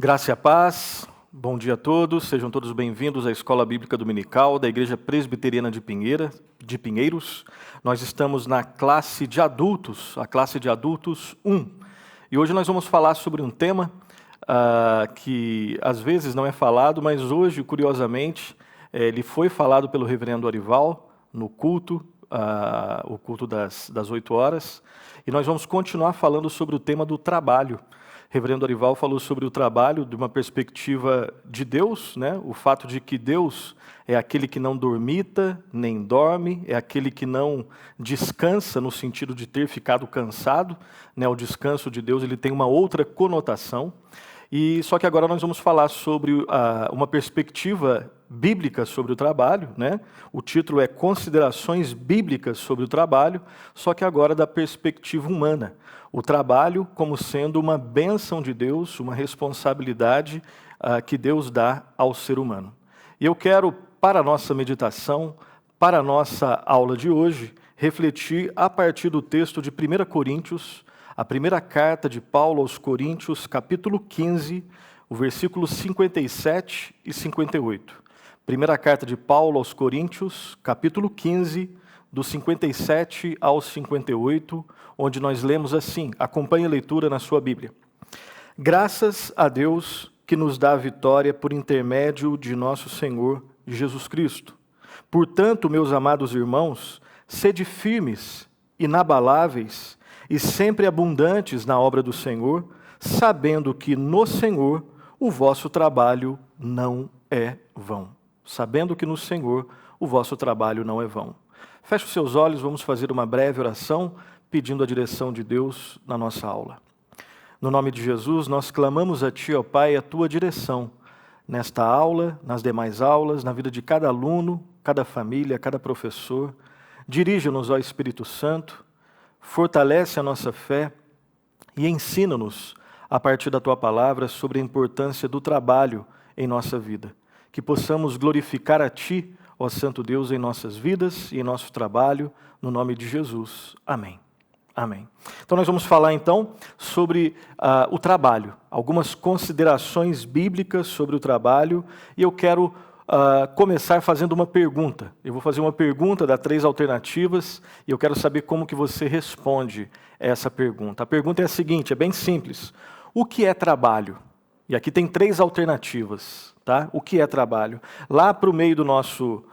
Graça e a paz, bom dia a todos, sejam todos bem-vindos à Escola Bíblica Dominical da Igreja Presbiteriana de Pinheiros. Nós estamos na classe de adultos, a classe de adultos 1. E hoje nós vamos falar sobre um tema que às vezes não é falado, mas hoje, curiosamente, ele foi falado pelo reverendo Arival no culto, o culto das 8 horas. E nós vamos continuar falando sobre o tema do trabalho. Reverendo Arival falou sobre o trabalho de uma perspectiva de Deus, né? O fato de que Deus é aquele que não dormita, nem dorme, é aquele que não descansa no sentido de ter ficado cansado, né? O descanso de Deus ele tem uma outra conotação. E só que agora nós vamos falar sobre uma perspectiva bíblica sobre o trabalho, né? O título é Considerações Bíblicas sobre o Trabalho, só que agora da perspectiva humana. O trabalho como sendo uma bênção de Deus, uma responsabilidade que Deus dá ao ser humano. E eu quero, para a nossa meditação, para a nossa aula de hoje, refletir a partir do texto de 1 Coríntios, a primeira carta de Paulo aos Coríntios, capítulo 15, o versículos 57 e 58. Primeira carta de Paulo aos Coríntios, capítulo 15, do 57 ao 58, onde nós lemos assim, acompanhe a leitura na sua Bíblia. Graças a Deus que nos dá a vitória por intermédio de nosso Senhor Jesus Cristo. Portanto, meus amados irmãos, sede firmes, inabaláveis e sempre abundantes na obra do Senhor, sabendo que no Senhor o vosso trabalho não é vão. Sabendo que no Senhor o vosso trabalho não é vão. Feche os seus olhos, vamos fazer uma breve oração, pedindo a direção de Deus na nossa aula. No nome de Jesus, nós clamamos a Ti, ó Pai, a Tua direção, nesta aula, nas demais aulas, na vida de cada aluno, cada família, cada professor. Dirija-nos, ó Espírito Santo, fortalece a nossa fé e ensina-nos, a partir da Tua palavra, sobre a importância do trabalho em nossa vida. Que possamos glorificar a Ti, ó Santo Deus, em nossas vidas e em nosso trabalho, no nome de Jesus. Amém. Amém. Então nós vamos falar então sobre o trabalho, algumas considerações bíblicas sobre o trabalho, e eu quero começar fazendo uma pergunta. Eu vou fazer uma pergunta, dar 3 alternativas, e eu quero saber como que você responde essa pergunta. A pergunta é a seguinte, é bem simples. O que é trabalho? E aqui tem 3 alternativas. Tá? O que é trabalho? Lá para o meio do nosso,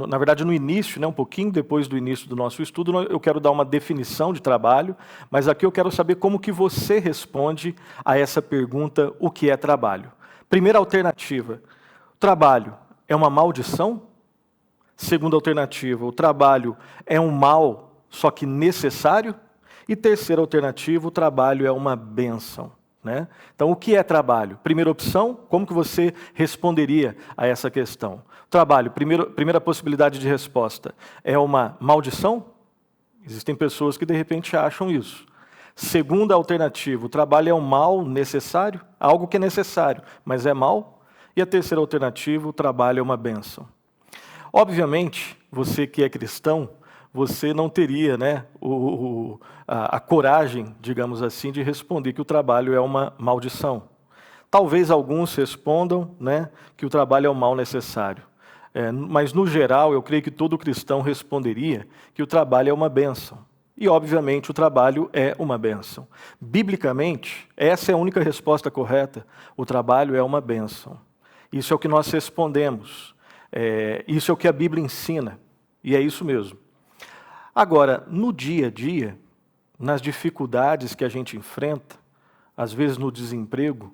na verdade no início, né, um pouquinho depois do início do nosso estudo, eu quero dar uma definição de trabalho, mas aqui eu quero saber como que você responde a essa pergunta, o que é trabalho? Primeira alternativa, trabalho é uma maldição? Segunda alternativa, o trabalho é um mal, só que necessário? E terceira alternativa, o trabalho é uma bênção. Né? Então, o que é trabalho? Primeira opção, como que você responderia a essa questão? Trabalho, primeira possibilidade de resposta, é uma maldição? Existem pessoas que de repente acham isso. Segunda alternativa, o trabalho é um mal necessário? Algo que é necessário, mas é mal? E a terceira alternativa, o trabalho é uma bênção. Obviamente, você que é cristão, você não teria, né, a coragem, digamos assim, de responder que o trabalho é uma maldição. Talvez alguns respondam, né, que o trabalho é um mal necessário. Mas, no geral, eu creio que todo cristão responderia que o trabalho é uma bênção. E, obviamente, o trabalho é uma bênção. Biblicamente, essa é a única resposta correta. O trabalho é uma bênção. Isso é o que nós respondemos. Isso é o que a Bíblia ensina. E é isso mesmo. Agora, no dia a dia, nas dificuldades que a gente enfrenta, às vezes no desemprego,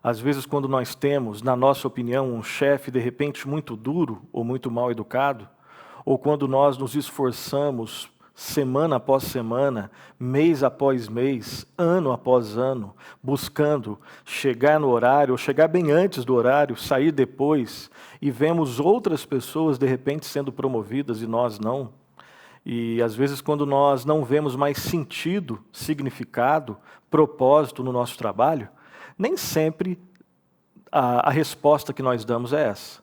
às vezes quando nós temos, na nossa opinião, um chefe de repente muito duro ou muito mal educado, ou quando nós nos esforçamos semana após semana, mês após mês, ano após ano, buscando chegar no horário, ou chegar bem antes do horário, sair depois, e vemos outras pessoas de repente sendo promovidas e nós não. E às vezes quando nós não vemos mais sentido, significado, propósito no nosso trabalho, nem sempre a resposta que nós damos é essa.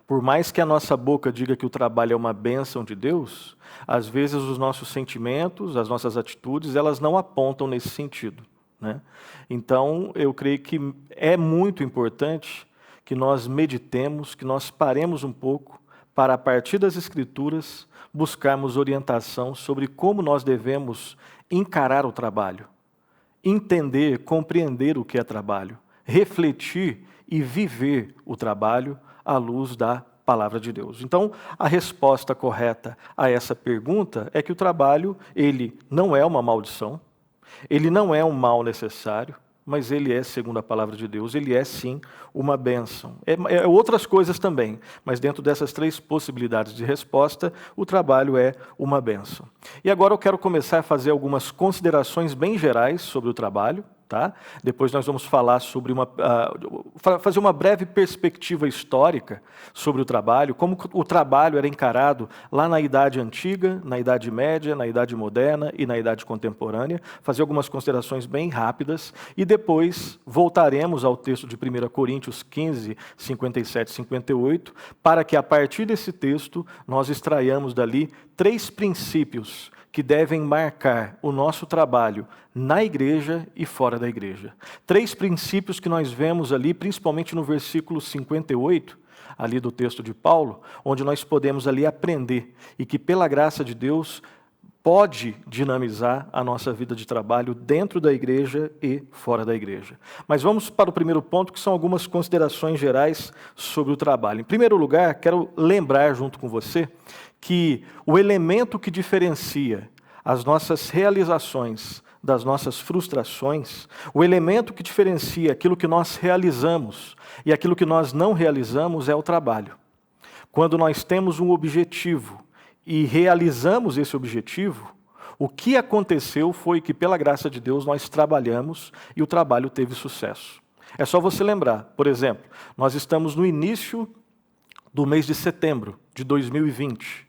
Por mais que a nossa boca diga que o trabalho é uma bênção de Deus, às vezes os nossos sentimentos, as nossas atitudes, elas não apontam nesse sentido. né? Então, eu creio que é muito importante que nós meditemos, que nós paremos um pouco para, a partir das Escrituras, buscarmos orientação sobre como nós devemos encarar o trabalho, entender, compreender o que é trabalho, refletir e viver o trabalho à luz da palavra de Deus. Então, a resposta correta a essa pergunta é que o trabalho, ele não é uma maldição, ele não é um mal necessário, mas ele é, segundo a palavra de Deus, ele é sim uma bênção. É outras coisas também, mas dentro dessas três possibilidades de resposta, o trabalho é uma bênção. E agora eu quero começar a fazer algumas considerações bem gerais sobre o trabalho. Tá? Depois nós vamos falar sobre fazer uma breve perspectiva histórica sobre o trabalho, como o trabalho era encarado lá na Idade Antiga, na Idade Média, na Idade Moderna e na Idade Contemporânea, fazer algumas considerações bem rápidas, e depois voltaremos ao texto de 1 Coríntios 15, 57 e 58, para que a partir desse texto nós extraiamos dali 3 princípios que devem marcar o nosso trabalho na igreja e fora da igreja. 3 princípios que nós vemos ali, principalmente no versículo 58, ali do texto de Paulo, onde nós podemos ali aprender e que, pela graça de Deus, pode dinamizar a nossa vida de trabalho dentro da igreja e fora da igreja. Mas vamos para o primeiro ponto, que são algumas considerações gerais sobre o trabalho. Em primeiro lugar, quero lembrar junto com você que o elemento que diferencia as nossas realizações das nossas frustrações, o elemento que diferencia aquilo que nós realizamos e aquilo que nós não realizamos é o trabalho. Quando nós temos um objetivo e realizamos esse objetivo, o que aconteceu foi que, pela graça de Deus, nós trabalhamos e o trabalho teve sucesso. É só você lembrar, por exemplo, nós estamos no início do mês de setembro de 2020.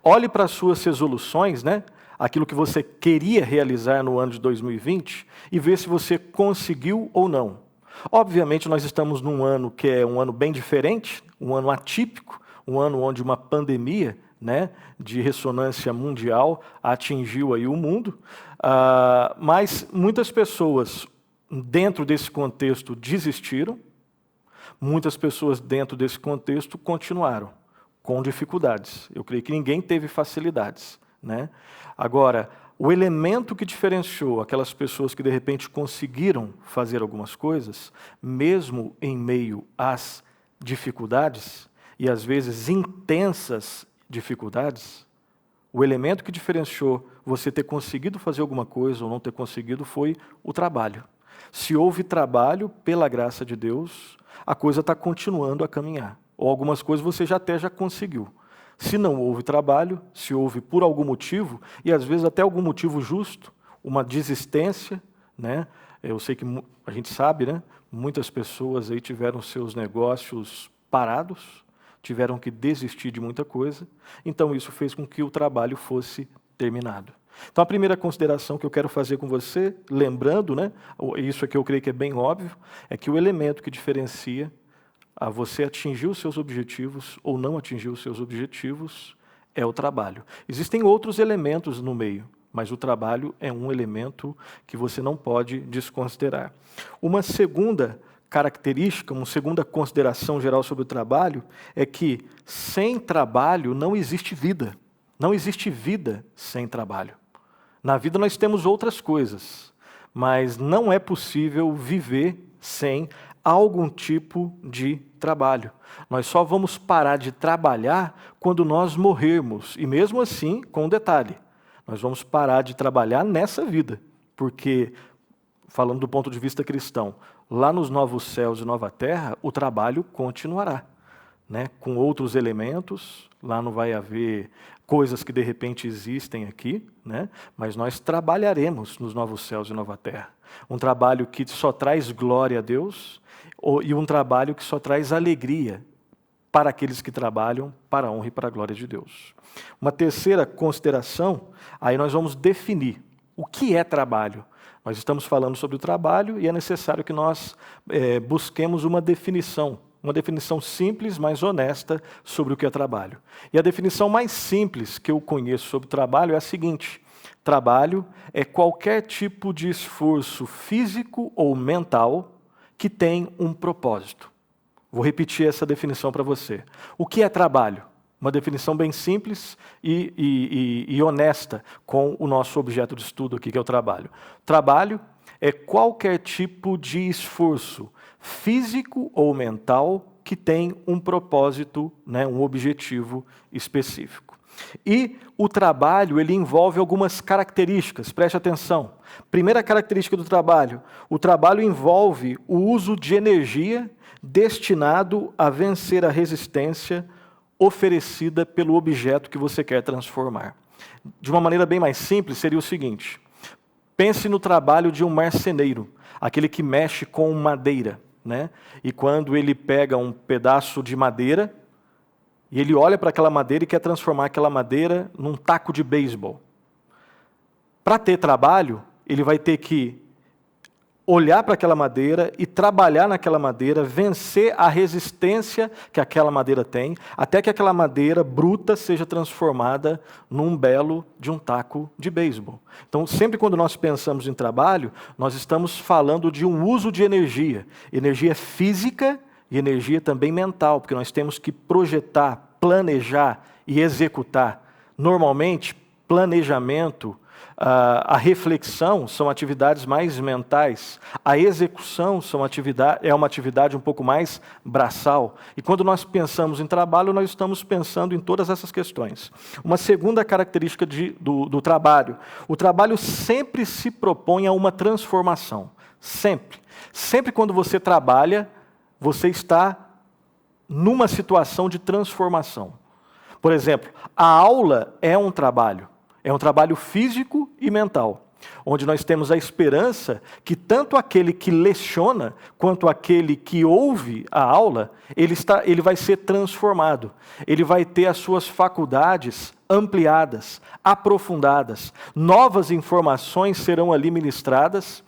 Olhe para as suas resoluções, né? Aquilo que você queria realizar no ano de 2020 e ver se você conseguiu ou não. Obviamente, nós estamos num ano que é um ano bem diferente, um ano atípico, um ano onde uma pandemia, né, de ressonância mundial atingiu aí o mundo, mas muitas pessoas dentro desse contexto desistiram, muitas pessoas dentro desse contexto continuaram com dificuldades. Eu creio que ninguém teve facilidades, né? Agora, o elemento que diferenciou aquelas pessoas que de repente conseguiram fazer algumas coisas, mesmo em meio às dificuldades, e às vezes intensas dificuldades, o elemento que diferenciou você ter conseguido fazer alguma coisa ou não ter conseguido foi o trabalho. Se houve trabalho, pela graça de Deus, a coisa está continuando a caminhar. Ou algumas coisas você já conseguiu. Se não houve trabalho, se houve por algum motivo, e às vezes até algum motivo justo, uma desistência, né? Eu sei que a gente sabe, né? Muitas pessoas aí tiveram seus negócios parados, tiveram que desistir de muita coisa, então isso fez com que o trabalho fosse terminado. Então a primeira consideração que eu quero fazer com você, lembrando, né? Isso aqui eu creio que é bem óbvio, é que o elemento que diferencia a você atingir os seus objetivos ou não atingir os seus objetivos é o trabalho. Existem outros elementos no meio, mas o trabalho é um elemento que você não pode desconsiderar. Uma segunda característica, uma segunda consideração geral sobre o trabalho é que sem trabalho não existe vida. Não existe vida sem trabalho. Na vida nós temos outras coisas, mas não é possível viver sem algum tipo de trabalho. Nós só vamos parar de trabalhar quando nós morrermos. E mesmo assim, com um detalhe, nós vamos parar de trabalhar nessa vida. Porque, falando do ponto de vista cristão, lá nos novos céus e nova terra, o trabalho continuará, né? Com outros elementos, lá não vai haver coisas que de repente existem aqui, né? Mas nós trabalharemos nos novos céus e nova terra. Um trabalho que só traz glória a Deus e um trabalho que só traz alegria para aqueles que trabalham para a honra e para a glória de Deus. Uma terceira consideração, aí nós vamos definir o que é trabalho. Nós estamos falando sobre o trabalho e é necessário que nós busquemos uma definição simples, mas honesta sobre o que é trabalho. E a definição mais simples que eu conheço sobre trabalho é a seguinte: Trabalho é qualquer tipo de esforço físico ou mental que tem um propósito. Vou repetir essa definição para você. O que é trabalho? Uma definição bem simples e honesta com o nosso objeto de estudo aqui, que é o trabalho. Trabalho é qualquer tipo de esforço físico ou mental que tem um propósito, né, um objetivo específico. E o trabalho, ele envolve algumas características, preste atenção. Primeira característica do trabalho: o trabalho envolve o uso de energia destinado a vencer a resistência oferecida pelo objeto que você quer transformar. De uma maneira bem mais simples, seria o seguinte: pense no trabalho de um marceneiro, aquele que mexe com madeira, né? E quando ele pega um pedaço de madeira, e ele olha para aquela madeira e quer transformar aquela madeira num taco de beisebol. Para ter trabalho, ele vai ter que olhar para aquela madeira e trabalhar naquela madeira, vencer a resistência que aquela madeira tem, até que aquela madeira bruta seja transformada num belo de um taco de beisebol. Então, sempre quando nós pensamos em trabalho, nós estamos falando de um uso de energia física e energia também mental, porque nós temos que projetar, planejar e executar. Normalmente, planejamento, a reflexão são atividades mais mentais, a execução é uma atividade um pouco mais braçal. E quando nós pensamos em trabalho, nós estamos pensando em todas essas questões. Uma segunda característica do trabalho: o trabalho sempre se propõe a uma transformação. Sempre. Sempre quando você trabalha, você está numa situação de transformação. Por exemplo, a aula é um trabalho físico e mental, onde nós temos a esperança que tanto aquele que leciona, quanto aquele que ouve a aula, ele vai ser transformado, ele vai ter as suas faculdades ampliadas, aprofundadas, novas informações serão ali ministradas,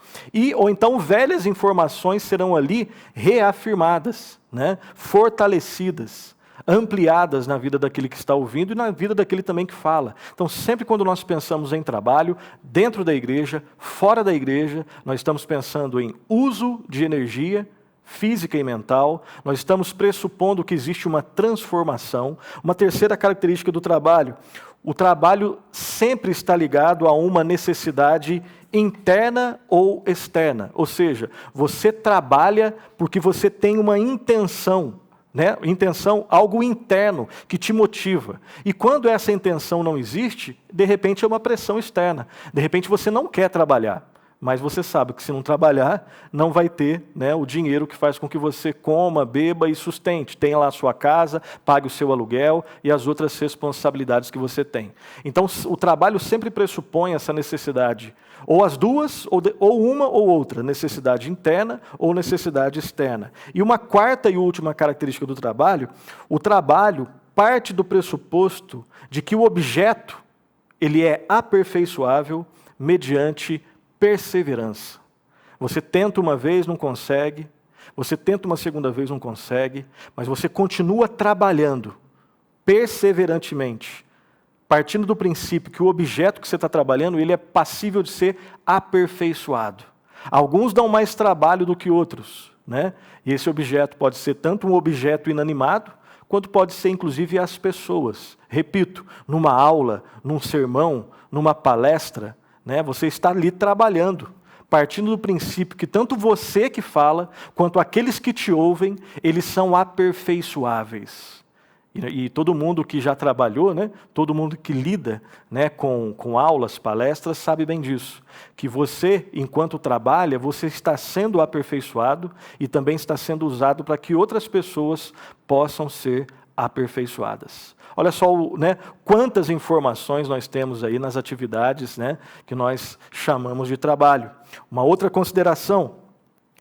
ou então velhas informações serão ali reafirmadas, né, fortalecidas, ampliadas na vida daquele que está ouvindo e na vida daquele também que fala. Então, sempre quando nós pensamos em trabalho, dentro da igreja, fora da igreja, nós estamos pensando em uso de energia física e mental, nós estamos pressupondo que existe uma transformação. Uma terceira característica do trabalho: o trabalho sempre está ligado a uma necessidade interna ou externa, ou seja, você trabalha porque você tem uma intenção, né? Intenção, algo interno que te motiva. E quando essa intenção não existe, de repente é uma pressão externa. De repente você não quer trabalhar, mas você sabe que se não trabalhar, não vai ter, né, o dinheiro que faz com que você coma, beba e sustente. Tenha lá a sua casa, pague o seu aluguel e as outras responsabilidades que você tem. Então, o trabalho sempre pressupõe essa necessidade, ou as duas, ou uma ou outra, necessidade interna ou necessidade externa. E uma quarta e última característica do trabalho: o trabalho parte do pressuposto de que o objeto ele é aperfeiçoável mediante perseverança. Você tenta uma vez, não consegue. Você tenta uma segunda vez, não consegue. Mas você continua trabalhando perseverantemente, partindo do princípio que o objeto que você está trabalhando, ele é passível de ser aperfeiçoado. Alguns dão mais trabalho do que outros, né? E esse objeto pode ser tanto um objeto inanimado, quanto pode ser, inclusive, as pessoas. Repito, numa aula, num sermão, numa palestra, né, você está ali trabalhando, partindo do princípio que tanto você que fala, quanto aqueles que te ouvem, eles são aperfeiçoáveis. E todo mundo que já trabalhou, né, todo mundo que lida, né, com aulas, palestras, sabe bem disso. Que você, enquanto trabalha, você está sendo aperfeiçoado e também está sendo usado para que outras pessoas possam ser aperfeiçoadas. Olha só, né, quantas informações nós temos aí nas atividades, né, que nós chamamos de trabalho. Uma outra consideração: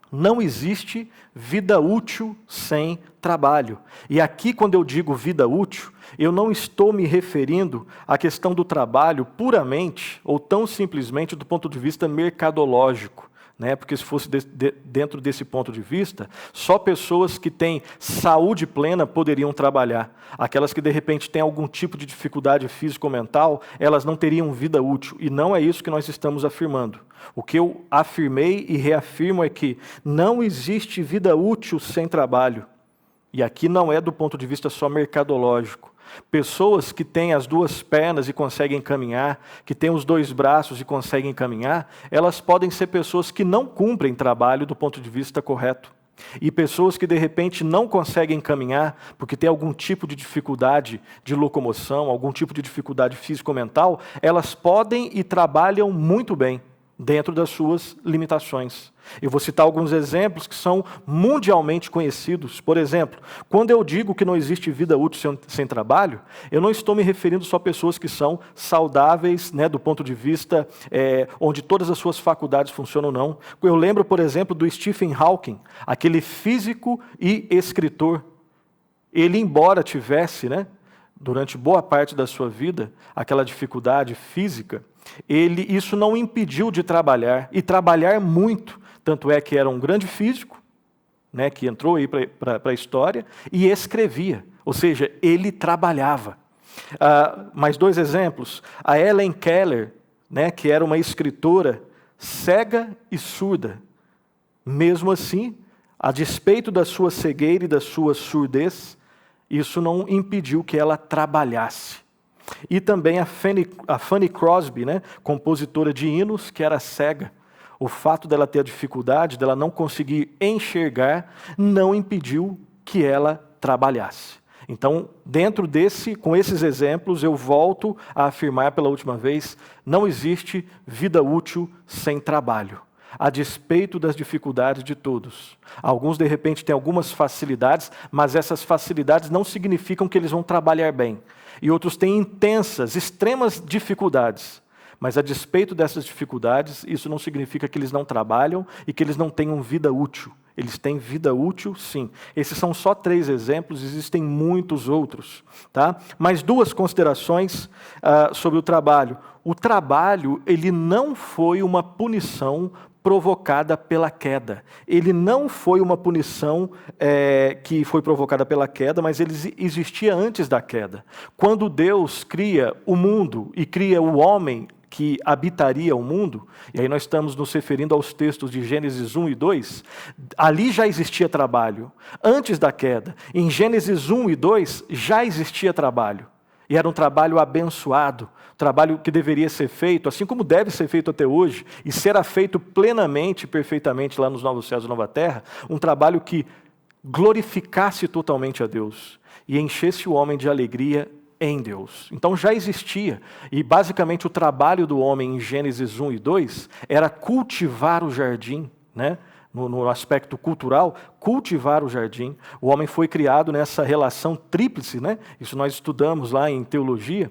não existe vida útil sem trabalho. E aqui, quando eu digo vida útil, eu não estou me referindo à questão do trabalho puramente ou tão simplesmente do ponto de vista mercadológico. né? Porque se fosse dentro desse ponto de vista, só pessoas que têm saúde plena poderiam trabalhar. Aquelas que de repente têm algum tipo de dificuldade física ou mental, elas não teriam vida útil. E não é isso que nós estamos afirmando. O que eu afirmei e reafirmo é que não existe vida útil sem trabalho. E aqui não é do ponto de vista só mercadológico. Pessoas que têm as duas pernas e conseguem caminhar, que têm os dois braços e conseguem caminhar, elas podem ser pessoas que não cumprem trabalho do ponto de vista correto. E pessoas que de repente não conseguem caminhar porque têm algum tipo de dificuldade de locomoção, algum tipo de dificuldade físico-mental, elas podem e trabalham muito bem dentro das suas limitações. Eu vou citar alguns exemplos que são mundialmente conhecidos. Por exemplo, quando eu digo que não existe vida útil sem trabalho, eu não estou me referindo só a pessoas que são saudáveis, né, do ponto de vista onde todas as suas faculdades funcionam, não. Eu lembro, por exemplo, do Stephen Hawking, aquele físico e escritor. Ele, embora tivesse, né, durante boa parte da sua vida, aquela dificuldade física, isso não impediu de trabalhar, e trabalhar muito. Tanto é que era um grande físico, né, que entrou aí para a história, e escrevia, ou seja, ele trabalhava. Mais dois exemplos. A Helen Keller, né, que era uma escritora cega e surda. Mesmo assim, a despeito da sua cegueira e da sua surdez, isso não impediu que ela trabalhasse. E também a Fanny Crosby, né, compositora de hinos, que era cega. O fato dela ter a dificuldade, dela não conseguir enxergar, não impediu que ela trabalhasse. Então, com esses exemplos, eu volto a afirmar pela última vez, não existe vida útil sem trabalho, a despeito das dificuldades de todos. Alguns, de repente, têm algumas facilidades, mas essas facilidades não significam que eles vão trabalhar bem. E outros têm intensas, extremas dificuldades. Mas, a despeito dessas dificuldades, isso não significa que eles não trabalham e que eles não tenham vida útil. Eles têm vida útil, sim. Esses são só 3 exemplos, existem muitos outros. Tá? Mas 2 considerações sobre o trabalho. O trabalho, ele não foi uma punição provocada pela queda. Ele não foi uma punição que foi provocada pela queda, mas ele existia antes da queda. Quando Deus cria o mundo e cria o homem que habitaria o mundo, e aí nós estamos nos referindo aos textos de Gênesis 1 e 2, ali já existia trabalho, antes da queda. Em Gênesis 1 e 2 já existia trabalho, e era um trabalho abençoado, trabalho que deveria ser feito, assim como deve ser feito até hoje, e será feito plenamente, perfeitamente lá nos novos céus e nova terra, um trabalho que glorificasse totalmente a Deus, e enchesse o homem de alegria em Deus. Então já existia, e basicamente o trabalho do homem em Gênesis 1 e 2 era cultivar o jardim, né? No aspecto cultural, cultivar o jardim. O homem foi criado nessa relação tríplice, né? Isso nós estudamos lá em teologia,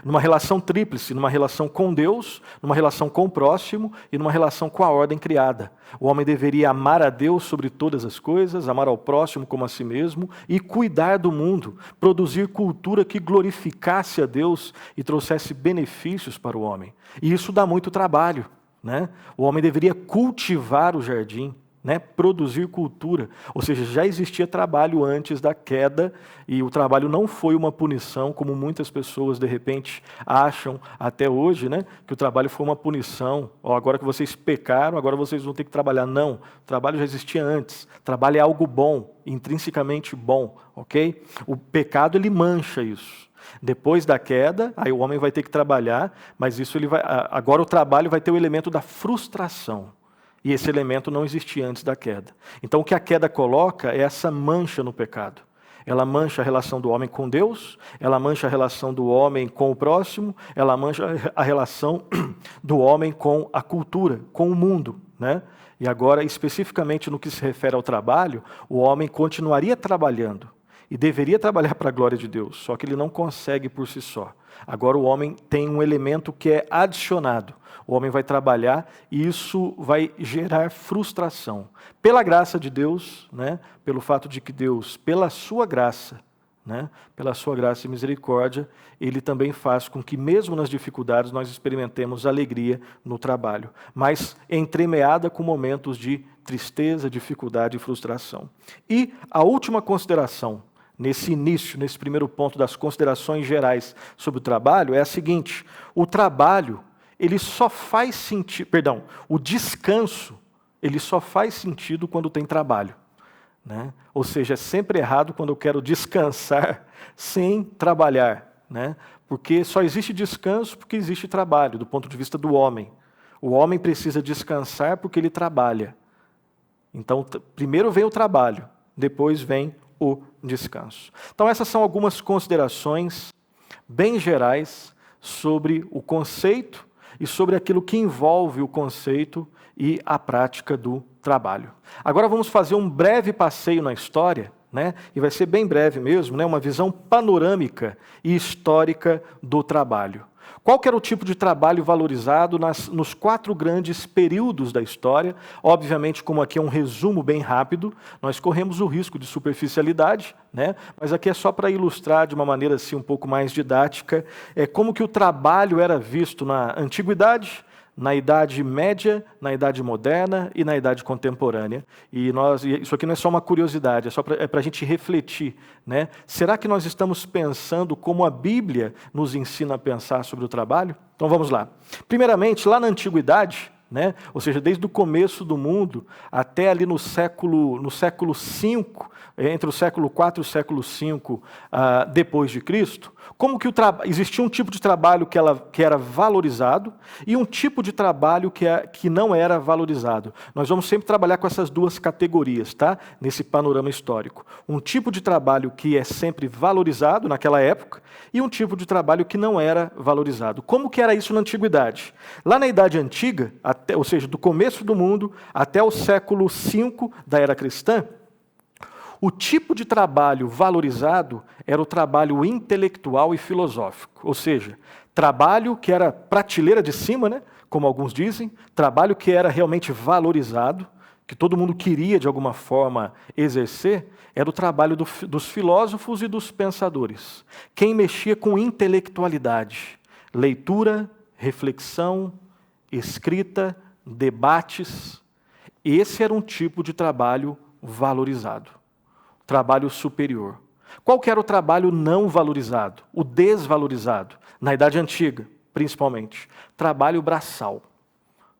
numa relação tríplice, numa relação com Deus, numa relação com o próximo e numa relação com a ordem criada. O homem deveria amar a Deus sobre todas as coisas, amar ao próximo como a si mesmo e cuidar do mundo, produzir cultura que glorificasse a Deus e trouxesse benefícios para o homem. E isso dá muito trabalho, né? O homem deveria cultivar o jardim, né, produzir cultura, ou seja, já existia trabalho antes da queda e o trabalho não foi uma punição, como muitas pessoas de repente acham até hoje, né, que o trabalho foi uma punição, agora que vocês pecaram, agora vocês vão ter que trabalhar. Não, o trabalho já existia antes, trabalho é algo bom, intrinsecamente bom, ok? O pecado ele mancha isso. Depois da queda, aí o homem vai ter que trabalhar, mas agora o trabalho vai ter o elemento da frustração. E esse elemento não existia antes da queda. Então o que a queda coloca é essa mancha no pecado. Ela mancha a relação do homem com Deus, ela mancha a relação do homem com o próximo, ela mancha a relação do homem com a cultura, com o mundo, né? E agora, especificamente no que se refere ao trabalho, o homem continuaria trabalhando e deveria trabalhar para a glória de Deus, só que ele não consegue por si só. Agora o homem tem um elemento que é adicionado. O homem vai trabalhar e isso vai gerar frustração. Pela graça de Deus, né, pelo fato de que Deus, pela sua graça, né, pela sua graça e misericórdia, Ele também faz com que, mesmo nas dificuldades, nós experimentemos alegria no trabalho, mas entremeada com momentos de tristeza, dificuldade e frustração. E a última consideração, nesse início, nesse primeiro ponto das considerações gerais sobre o trabalho, é a seguinte: o trabalho, ele só faz sentido, o descanso, ele só faz sentido quando tem trabalho. Né? Ou seja, é sempre errado quando eu quero descansar sem trabalhar, né? Porque só existe descanso porque existe trabalho, do ponto de vista do homem. O homem precisa descansar porque ele trabalha. Então, primeiro vem o trabalho, depois vem o descanso. Então, essas são algumas considerações bem gerais sobre o conceito e sobre aquilo que envolve o conceito e a prática do trabalho. Agora vamos fazer um breve passeio na história, né? E vai ser bem breve mesmo, né? Uma visão panorâmica e histórica do trabalho. Qual que era o tipo de trabalho valorizado nos 4 grandes períodos da história? Obviamente, como aqui é um resumo bem rápido, nós corremos o risco de superficialidade, né? Mas aqui é só para ilustrar de uma maneira assim, um pouco mais didática, como que o trabalho era visto na Antiguidade, na Idade Média, na Idade Moderna e na Idade Contemporânea. E isso aqui não é só uma curiosidade, é para a gente refletir, né? Será que nós estamos pensando como a Bíblia nos ensina a pensar sobre o trabalho? Então vamos lá. Primeiramente, lá na Antiguidade, né? Ou seja, desde o começo do mundo até ali no século V, entre o século IV e o século V depois de Cristo, como que existia um tipo de trabalho que era valorizado e um tipo de trabalho que não era valorizado. Nós vamos sempre trabalhar com essas 2 categorias, tá? Nesse panorama histórico. Um tipo de trabalho que é sempre valorizado naquela época e um tipo de trabalho que não era valorizado. Como que era isso na Antiguidade? Lá na Idade Antiga, ou seja, do começo do mundo até o século V da era cristã, o tipo de trabalho valorizado era o trabalho intelectual e filosófico, ou seja, trabalho que era prateleira de cima, né, como alguns dizem, trabalho que era realmente valorizado, que todo mundo queria de alguma forma exercer, era o trabalho dos filósofos e dos pensadores. Quem mexia com intelectualidade, leitura, reflexão, escrita, debates, esse era um tipo de trabalho valorizado. Trabalho superior. Qual que era o trabalho não valorizado? O desvalorizado, na Idade Antiga, principalmente. Trabalho braçal.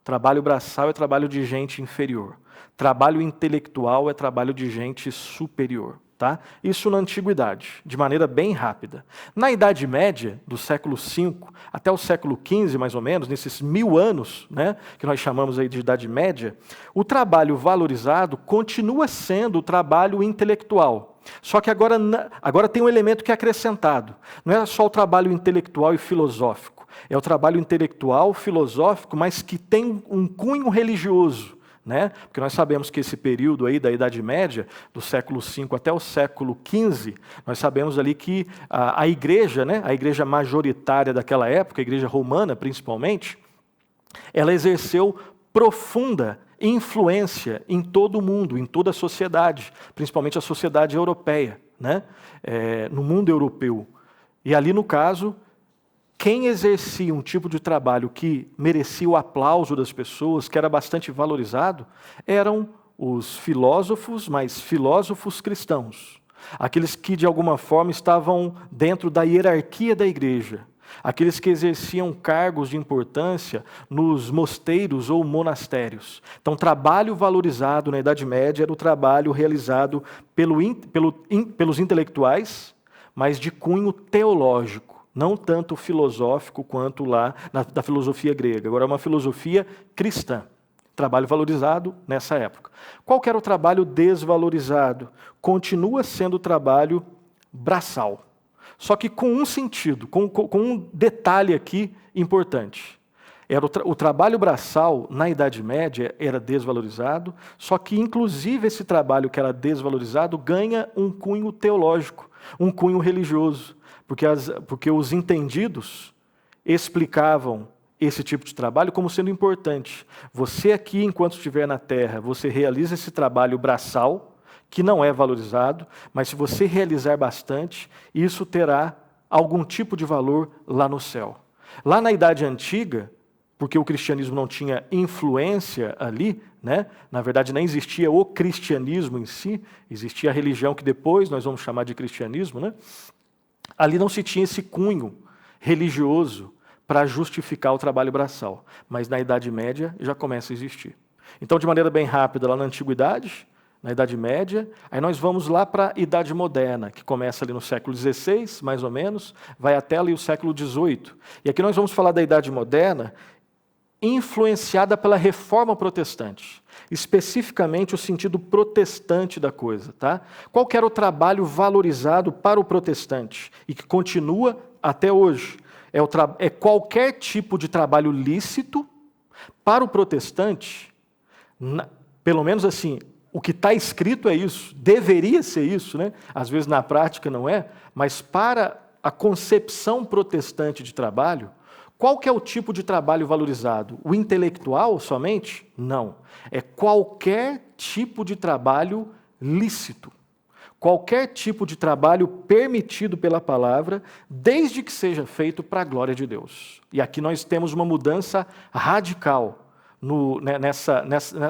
Trabalho braçal é trabalho de gente inferior. Trabalho intelectual é trabalho de gente superior. Tá? Isso na Antiguidade, de maneira bem rápida. Na Idade Média, do século V até o século XV, mais ou menos, nesses 1000 anos, né, que nós chamamos aí de Idade Média, o trabalho valorizado continua sendo o trabalho intelectual. Só que agora tem um elemento que é acrescentado. Não é só o trabalho intelectual e filosófico. É o trabalho intelectual, filosófico, mas que tem um cunho religioso. Né? Porque nós sabemos que esse período aí da Idade Média, do século V até o século XV, nós sabemos ali que a igreja, né, a igreja majoritária daquela época, a igreja romana principalmente, ela exerceu profunda influência em todo o mundo, em toda a sociedade, principalmente a sociedade europeia, né? No mundo europeu. E ali, no caso, quem exercia um tipo de trabalho que merecia o aplauso das pessoas, que era bastante valorizado, eram os filósofos, mas filósofos cristãos. Aqueles que, de alguma forma, estavam dentro da hierarquia da igreja. Aqueles que exerciam cargos de importância nos mosteiros ou monastérios. Então, trabalho valorizado na Idade Média era o trabalho realizado pelos intelectuais, mas de cunho teológico. Não tanto filosófico quanto lá da filosofia grega. Agora é uma filosofia cristã. Trabalho valorizado nessa época. Qual que era o trabalho desvalorizado? Continua sendo o trabalho braçal. Só que com um sentido, com um detalhe aqui importante. O trabalho braçal, na Idade Média, era desvalorizado, só que, inclusive, esse trabalho que era desvalorizado ganha um cunho teológico, um cunho religioso. Porque os entendidos explicavam esse tipo de trabalho como sendo importante. Você aqui, enquanto estiver na terra, você realiza esse trabalho braçal, que não é valorizado, mas se você realizar bastante, isso terá algum tipo de valor lá no céu. Lá na Idade Antiga, porque o cristianismo não tinha influência ali, né? Na verdade nem existia o cristianismo em si, existia a religião que depois nós vamos chamar de cristianismo, né? Ali não se tinha esse cunho religioso para justificar o trabalho braçal, mas na Idade Média já começa a existir. Então, de maneira bem rápida, lá na Antiguidade, na Idade Média, aí nós vamos lá para a Idade Moderna, que começa ali no século XVI, mais ou menos, vai até ali o século XVIII. E aqui nós vamos falar da Idade Moderna, influenciada pela Reforma Protestante, especificamente o sentido protestante da coisa. Tá? Qual que era o trabalho valorizado para o protestante e que continua até hoje? É qualquer tipo de trabalho lícito para o protestante, pelo menos assim, o que está escrito é isso, deveria ser isso, né? Às vezes na prática não é, mas para a concepção protestante de trabalho, qual que é o tipo de trabalho valorizado? O intelectual somente? Não. É qualquer tipo de trabalho lícito. Qualquer tipo de trabalho permitido pela palavra, desde que seja feito para a glória de Deus. E aqui nós temos uma mudança radical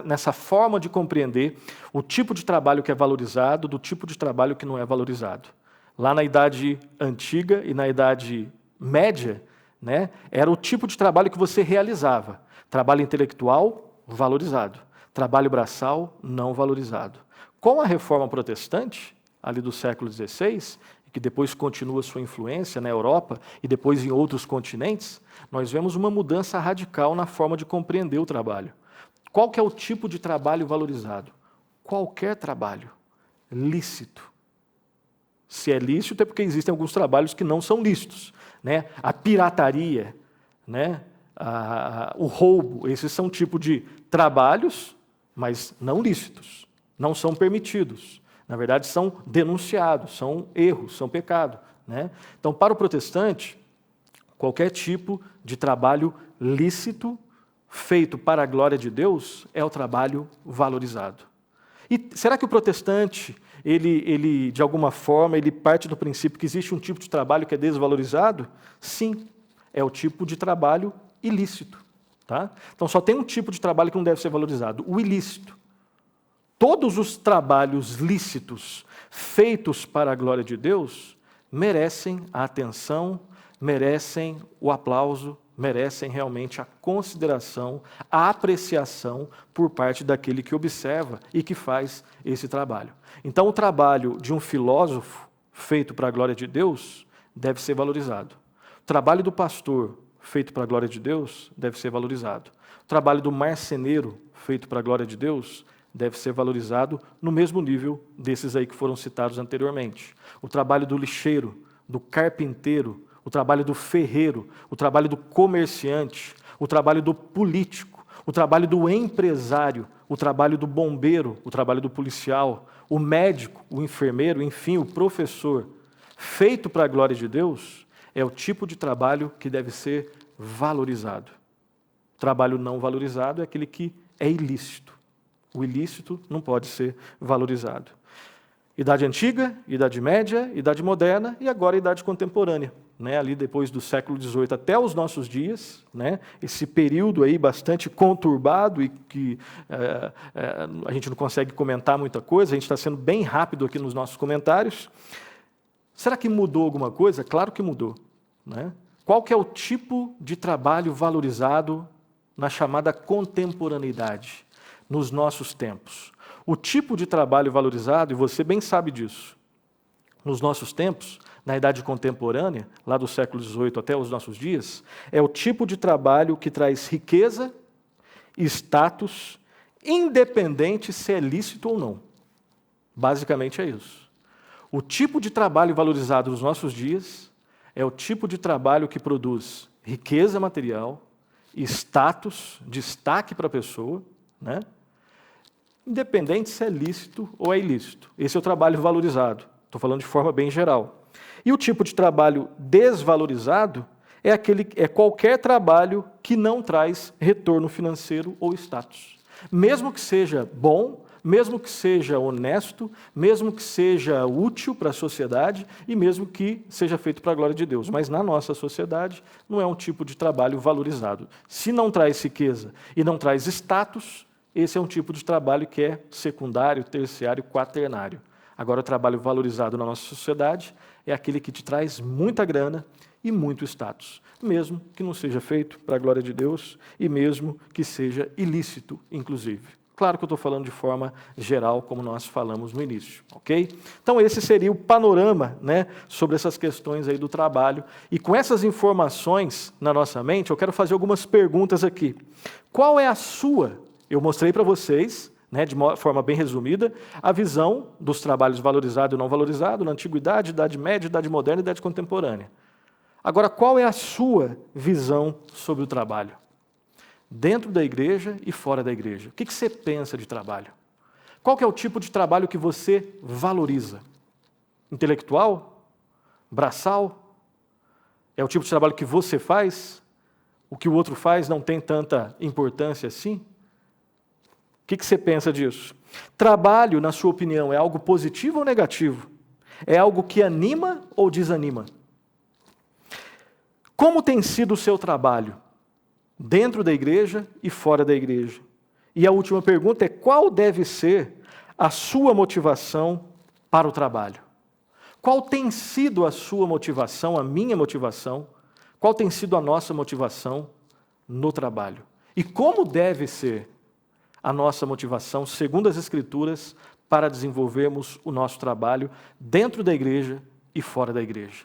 nessa forma de compreender o tipo de trabalho que é valorizado do tipo de trabalho que não é valorizado. Lá na Idade Antiga e na Idade Média, né, era o tipo de trabalho que você realizava. Trabalho intelectual, valorizado. Trabalho braçal, não valorizado. Com a Reforma Protestante, ali do século XVI, que depois continua sua influência na Europa e depois em outros continentes, nós vemos uma mudança radical na forma de compreender o trabalho. Qual que é o tipo de trabalho valorizado? Qualquer trabalho lícito. Se é lícito é porque existem alguns trabalhos que não são lícitos, né? A pirataria, né? O roubo, esses são tipo de trabalhos, mas não lícitos, não são permitidos. Na verdade, são denunciados, são erros, são pecado, né? Então, para o protestante, qualquer tipo de trabalho lícito, feito para a glória de Deus, é o trabalho valorizado. E será que o protestante, ele de alguma forma, ele parte do princípio que existe um tipo de trabalho que é desvalorizado? Sim, é o tipo de trabalho ilícito. Tá? Então, só tem um tipo de trabalho que não deve ser valorizado, o ilícito. Todos os trabalhos lícitos feitos para a glória de Deus merecem a atenção, merecem o aplauso, merecem realmente a consideração, a apreciação por parte daquele que observa e que faz esse trabalho. Então, o trabalho de um filósofo feito para a glória de Deus deve ser valorizado. O trabalho do pastor feito para a glória de Deus deve ser valorizado. O trabalho do marceneiro feito para a glória de Deus deve ser valorizado no mesmo nível desses aí que foram citados anteriormente. O trabalho do lixeiro, do carpinteiro, o trabalho do ferreiro, o trabalho do comerciante, o trabalho do político, o trabalho do empresário, o trabalho do bombeiro, o trabalho do policial, o médico, o enfermeiro, enfim, o professor, feito para a glória de Deus, é o tipo de trabalho que deve ser valorizado. O trabalho não valorizado é aquele que é ilícito. O ilícito não pode ser valorizado. Idade Antiga, Idade Média, Idade Moderna e agora Idade Contemporânea. Né, ali depois do século XVIII até os nossos dias, né, esse período aí bastante conturbado e que a gente não consegue comentar muita coisa, a gente está sendo bem rápido aqui nos nossos comentários. Será que mudou alguma coisa? Claro que mudou. Né? Qual que é o tipo de trabalho valorizado na chamada contemporaneidade, nos nossos tempos? O tipo de trabalho valorizado, e você bem sabe disso, nos nossos tempos, na idade contemporânea, lá do século XVIII até os nossos dias, é o tipo de trabalho que traz riqueza, status, independente se é lícito ou não. Basicamente é isso. O tipo de trabalho valorizado nos nossos dias é o tipo de trabalho que produz riqueza material, status, destaque para a pessoa, né? Independente se é lícito ou é ilícito. Esse é o trabalho valorizado. Estou falando de forma bem geral. E o tipo de trabalho desvalorizado é qualquer trabalho que não traz retorno financeiro ou status. Mesmo que seja bom, mesmo que seja honesto, mesmo que seja útil para a sociedade e mesmo que seja feito para a glória de Deus. Mas na nossa sociedade não é um tipo de trabalho valorizado. Se não traz riqueza e não traz status, esse é um tipo de trabalho que é secundário, terciário, quaternário. Agora, o trabalho valorizado na nossa sociedade é aquele que te traz muita grana e muito status, mesmo que não seja feito para a glória de Deus e mesmo que seja ilícito, inclusive. Claro que eu estou falando de forma geral, como nós falamos no início, ok? Então, esse seria o panorama, né, sobre essas questões aí do trabalho. E com essas informações na nossa mente, eu quero fazer algumas perguntas aqui. Qual é a sua? Eu mostrei para vocês, né, de forma bem resumida, a visão dos trabalhos valorizados e não valorizados na Antiguidade, Idade Média, Idade Moderna e Idade Contemporânea. Agora, qual é a sua visão sobre o trabalho? Dentro da igreja e fora da igreja. O que você pensa de trabalho? Qual que é o tipo de trabalho que você valoriza? Intelectual? Braçal? É o tipo de trabalho que você faz? O que o outro faz não tem tanta importância assim? O que você pensa disso? Trabalho, na sua opinião, é algo positivo ou negativo? É algo que anima ou desanima? Como tem sido o seu trabalho? Dentro da igreja e fora da igreja? E a última pergunta é: qual deve ser a sua motivação para o trabalho? Qual tem sido a sua motivação, a minha motivação? Qual tem sido a nossa motivação no trabalho? E como deve ser a nossa motivação, segundo as Escrituras, para desenvolvermos o nosso trabalho dentro da igreja e fora da igreja?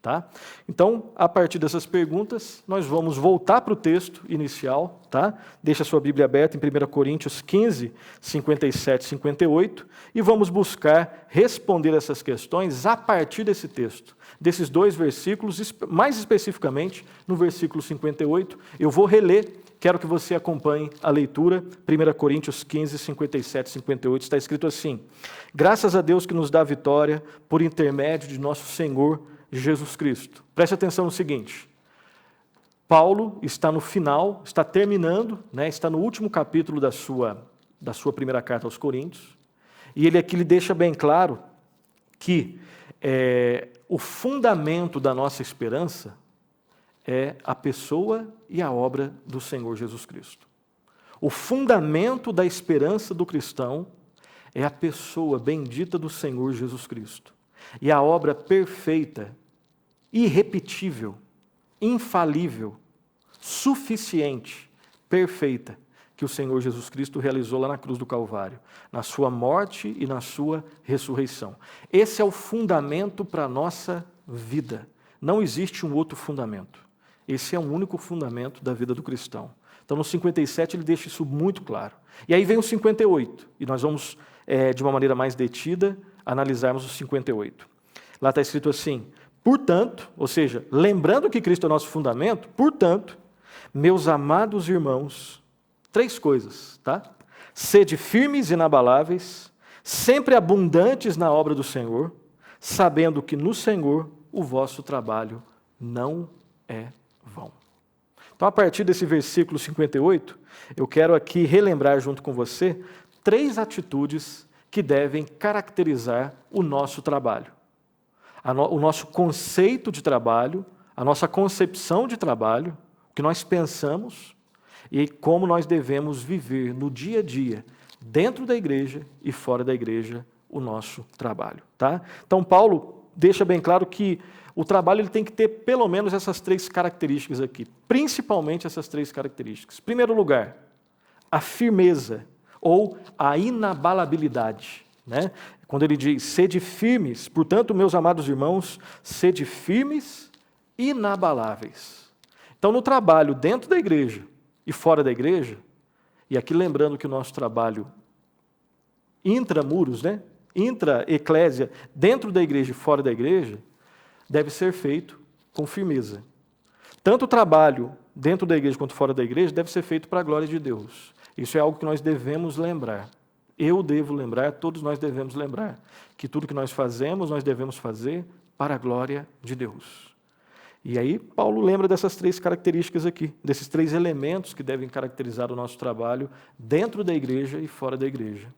Tá? Então, a partir dessas perguntas, nós vamos voltar para o texto inicial. Tá? Deixa a sua Bíblia aberta em 1 Coríntios 15, 57 e 58, e vamos buscar responder essas questões a partir desse texto, desses dois versículos, mais especificamente no versículo 58. Eu vou reler, quero que você acompanhe a leitura. 1 Coríntios 15, 57 e 58, está escrito assim: graças a Deus que nos dá a vitória por intermédio de nosso Senhor Jesus Cristo. Preste atenção no seguinte: Paulo está no final, está terminando, né, está no último capítulo da sua primeira carta aos Coríntios, e ele aqui lhe deixa bem claro que o fundamento da nossa esperança é a pessoa e a obra do Senhor Jesus Cristo. O fundamento da esperança do cristão é a pessoa bendita do Senhor Jesus Cristo. E a obra perfeita, irrepetível, infalível, suficiente, perfeita, que o Senhor Jesus Cristo realizou lá na cruz do Calvário, na sua morte e na sua ressurreição. Esse é o fundamento para a nossa vida. Não existe um outro fundamento. Esse é o único fundamento da vida do cristão. Então, no 57, ele deixa isso muito claro. E aí vem o 58, e nós vamos, de uma maneira mais detida, analisarmos o 58. Lá está escrito assim: portanto, ou seja, lembrando que Cristo é o nosso fundamento, portanto, meus amados irmãos, 3 coisas, tá? Sede firmes e inabaláveis, sempre abundantes na obra do Senhor, sabendo que no Senhor o vosso trabalho não é vão. Então, a partir desse versículo 58, eu quero aqui relembrar junto com você 3 atitudes que devem caracterizar o nosso trabalho. O nosso conceito de trabalho, a nossa concepção de trabalho, o que nós pensamos e como nós devemos viver no dia a dia, dentro da igreja e fora da igreja, o nosso trabalho. Tá? Então, Paulo deixa bem claro que o trabalho ele tem que ter pelo menos essas 3 características aqui, principalmente essas 3 características. Em primeiro lugar, a firmeza ou a inabalabilidade. Né? Quando ele diz, sede firmes, portanto, meus amados irmãos, sede firmes, inabaláveis. Então, no trabalho dentro da igreja e fora da igreja, e aqui lembrando que o nosso trabalho intramuros, né? Intra-eclésia, dentro da igreja e fora da igreja, deve ser feito com firmeza. Tanto o trabalho dentro da igreja quanto fora da igreja deve ser feito para a glória de Deus. Isso é algo que nós devemos lembrar. Eu devo lembrar, todos nós devemos lembrar, que tudo que nós fazemos, nós devemos fazer para a glória de Deus. E aí, Paulo lembra dessas 3 características aqui, desses 3 elementos que devem caracterizar o nosso trabalho dentro da igreja e fora da igreja.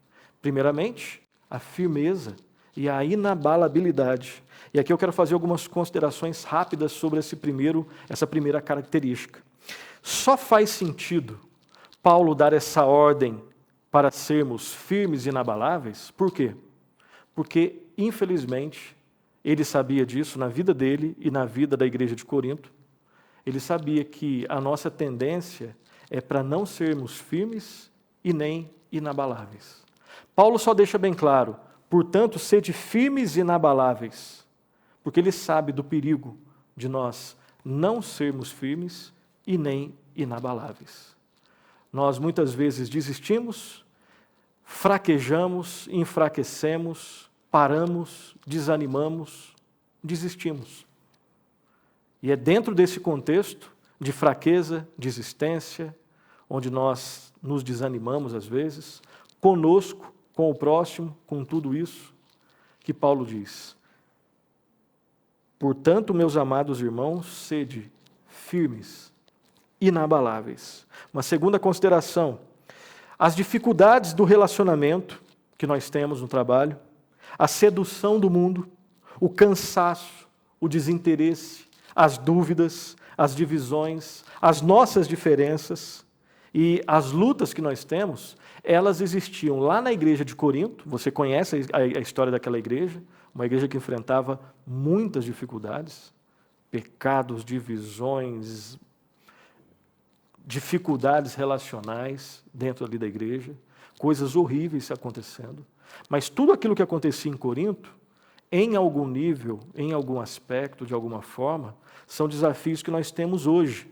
Primeiramente, a firmeza e a inabalabilidade. E aqui eu quero fazer algumas considerações rápidas sobre essa primeira característica. Só faz sentido Paulo dar essa ordem para sermos firmes e inabaláveis. Por quê? Porque, infelizmente, ele sabia disso na vida dele e na vida da igreja de Corinto. Ele sabia que a nossa tendência é para não sermos firmes e nem inabaláveis. Paulo só deixa bem claro, portanto, sede firmes e inabaláveis, porque ele sabe do perigo de nós não sermos firmes e nem inabaláveis. Nós muitas vezes desistimos, fraquejamos, enfraquecemos, paramos, desanimamos, desistimos. E é dentro desse contexto de fraqueza, desistência, onde nós nos desanimamos às vezes, conosco, com o próximo, com tudo isso, que Paulo diz: portanto, meus amados irmãos, sede firmes, inabaláveis. Uma segunda consideração: as dificuldades do relacionamento que nós temos no trabalho, a sedução do mundo, o cansaço, o desinteresse, as dúvidas, as divisões, as nossas diferenças e as lutas que nós temos, elas existiam lá na igreja de Corinto. Você conhece a história daquela igreja, uma igreja que enfrentava muitas dificuldades, pecados, divisões, dificuldades relacionais dentro ali da igreja, coisas horríveis acontecendo. Mas tudo aquilo que acontecia em Corinto, em algum nível, em algum aspecto, de alguma forma, são desafios que nós temos hoje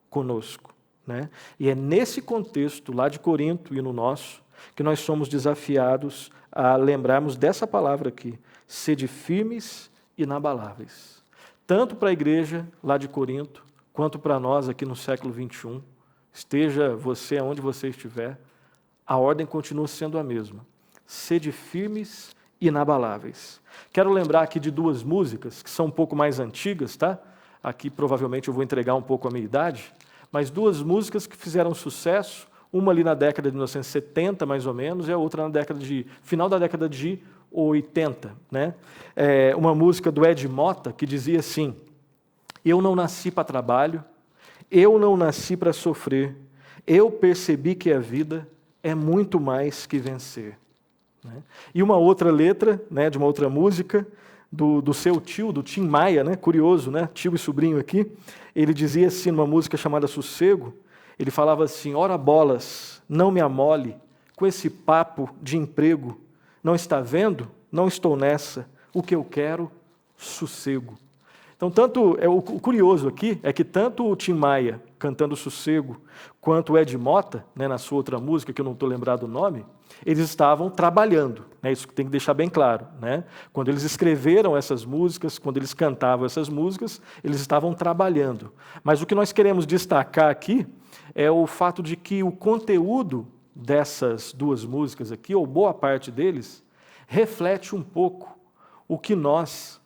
conosco, né? E é nesse contexto, lá de Corinto e no nosso, que nós somos desafiados a lembrarmos dessa palavra aqui: sede firmes e inabaláveis. Tanto para a igreja lá de Corinto, quanto para nós aqui no século 21, esteja você onde você estiver, a ordem continua sendo a mesma: sede firmes e inabaláveis. Quero lembrar aqui de duas músicas que são um pouco mais antigas, tá? Aqui provavelmente eu vou entregar um pouco a minha idade, mas duas músicas que fizeram sucesso, uma ali na década de 1970, mais ou menos, e a outra na final da década de 80, né? Uma música do Ed Mota que dizia assim: eu não nasci para trabalho, eu não nasci para sofrer, eu percebi que a vida é muito mais que vencer. Né? E uma outra letra, né, de uma outra música, do seu tio, do Tim Maia, né, curioso, né, tio e sobrinho aqui, ele dizia assim, numa música chamada Sossego, ele falava assim: ora bolas, não me amole com esse papo de emprego, não está vendo? Não estou nessa, o que eu quero, sossego. Então, o curioso aqui é que tanto o Tim Maia, cantando Sossego, quanto o Ed Mota, né, na sua outra música, que eu não estou lembrado o nome, eles estavam trabalhando, né, isso tem que deixar bem claro. Né? Quando eles escreveram essas músicas, quando eles cantavam essas músicas, eles estavam trabalhando. Mas o que nós queremos destacar aqui é o fato de que o conteúdo dessas duas músicas aqui, ou boa parte deles, reflete um pouco o que nós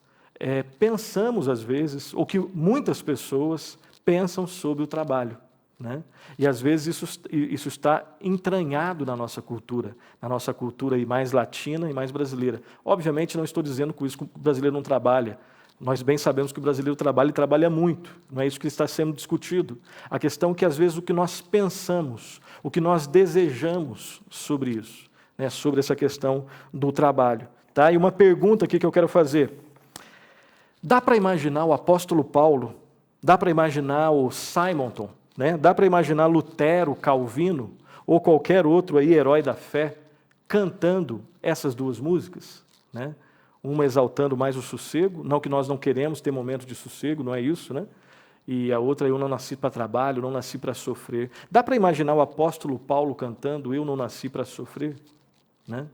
pensamos às vezes, ou que muitas pessoas pensam sobre o trabalho. Né? E às vezes isso está entranhado na nossa cultura aí mais latina e mais brasileira. Obviamente não estou dizendo com isso que o brasileiro não trabalha. Nós bem sabemos que o brasileiro trabalha e trabalha muito. Não é isso que está sendo discutido. A questão é que às vezes o que nós pensamos, o que nós desejamos sobre isso, né? Sobre essa questão do trabalho. Tá? E uma pergunta aqui que eu quero fazer. Dá para imaginar o apóstolo Paulo, dá para imaginar o Simonton, né? Dá para imaginar Lutero, Calvino, ou qualquer outro aí, herói da fé, cantando essas duas músicas? Né? Uma exaltando mais o sossego, não que nós não queremos ter momentos de sossego, não é isso, né? E a outra, eu não nasci para trabalho, não nasci para sofrer. Dá para imaginar o apóstolo Paulo cantando, eu não nasci para sofrer? Né?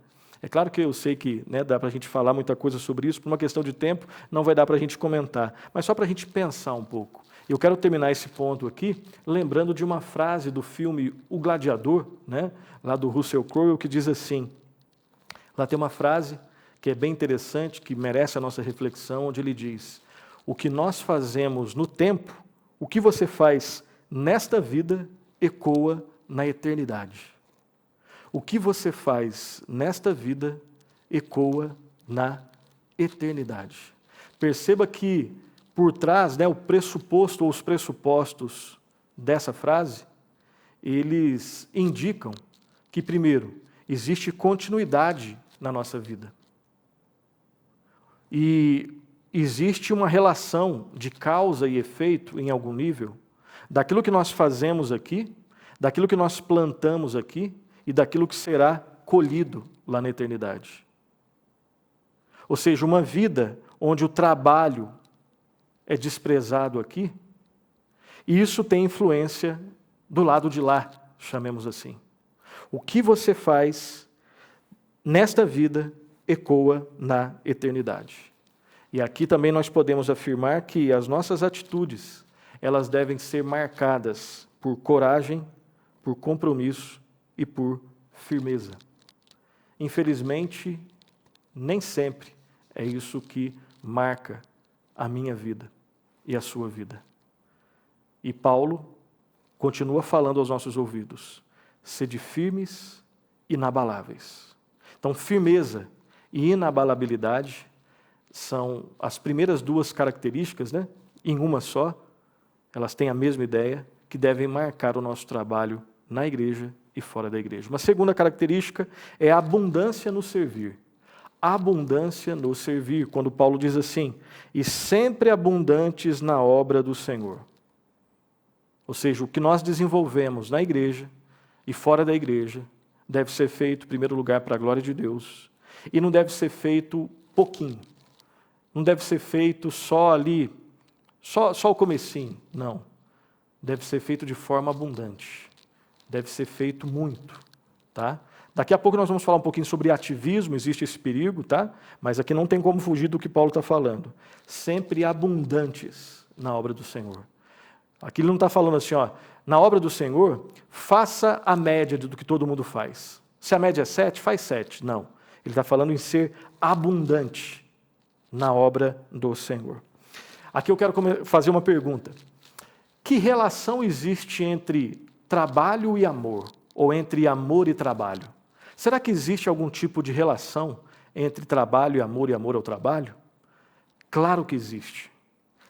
É claro que eu sei que, né, dá para a gente falar muita coisa sobre isso, por uma questão de tempo, não vai dar para a gente comentar, mas só para a gente pensar um pouco. Eu quero terminar esse ponto aqui lembrando de uma frase do filme O Gladiador, né, lá do Russell Crowe, que diz assim, lá tem uma frase que é bem interessante, que merece a nossa reflexão, onde ele diz: o que nós fazemos no tempo, o que você faz nesta vida, ecoa na eternidade. O que você faz nesta vida ecoa na eternidade. Perceba que por trás, o pressuposto ou os pressupostos dessa frase, eles indicam que, primeiro, existe continuidade na nossa vida. E existe uma relação de causa e efeito, em algum nível, daquilo que nós fazemos aqui, daquilo que nós plantamos aqui e daquilo que será colhido lá na eternidade. Ou seja, uma vida onde o trabalho é desprezado aqui, e isso tem influência do lado de lá, chamemos assim. O que você faz nesta vida ecoa na eternidade. E aqui também nós podemos afirmar que as nossas atitudes, elas devem ser marcadas por coragem, por compromisso e por firmeza. Infelizmente, nem sempre é isso que marca a minha vida e a sua vida. E Paulo continua falando aos nossos ouvidos: sede firmes, inabaláveis. Então, firmeza e inabalabilidade são as primeiras duas características, em uma só, elas têm a mesma ideia, que devem marcar o nosso trabalho na igreja e fora da igreja. Uma segunda característica é a abundância no servir. Abundância no servir, quando Paulo diz assim: e sempre abundantes na obra do Senhor. Ou seja, o que nós desenvolvemos na igreja e fora da igreja deve ser feito, em primeiro lugar, para a glória de Deus, e não deve ser feito pouquinho, não deve ser feito só ali, só o comecinho, não. Deve ser feito de forma abundante, deve ser feito muito, tá? Daqui a pouco nós vamos falar um pouquinho sobre ativismo, existe esse perigo, tá? Mas aqui não tem como fugir do que Paulo está falando. Sempre abundantes na obra do Senhor. Aqui ele não está falando assim, na obra do Senhor, faça a média do que todo mundo faz. Se a média é 7, faz 7. Não. Ele está falando em ser abundante na obra do Senhor. Aqui eu quero fazer uma pergunta. Que relação existe entre trabalho e amor? Ou entre amor e trabalho? Será que existe algum tipo de relação entre trabalho e amor ao trabalho? Claro que existe.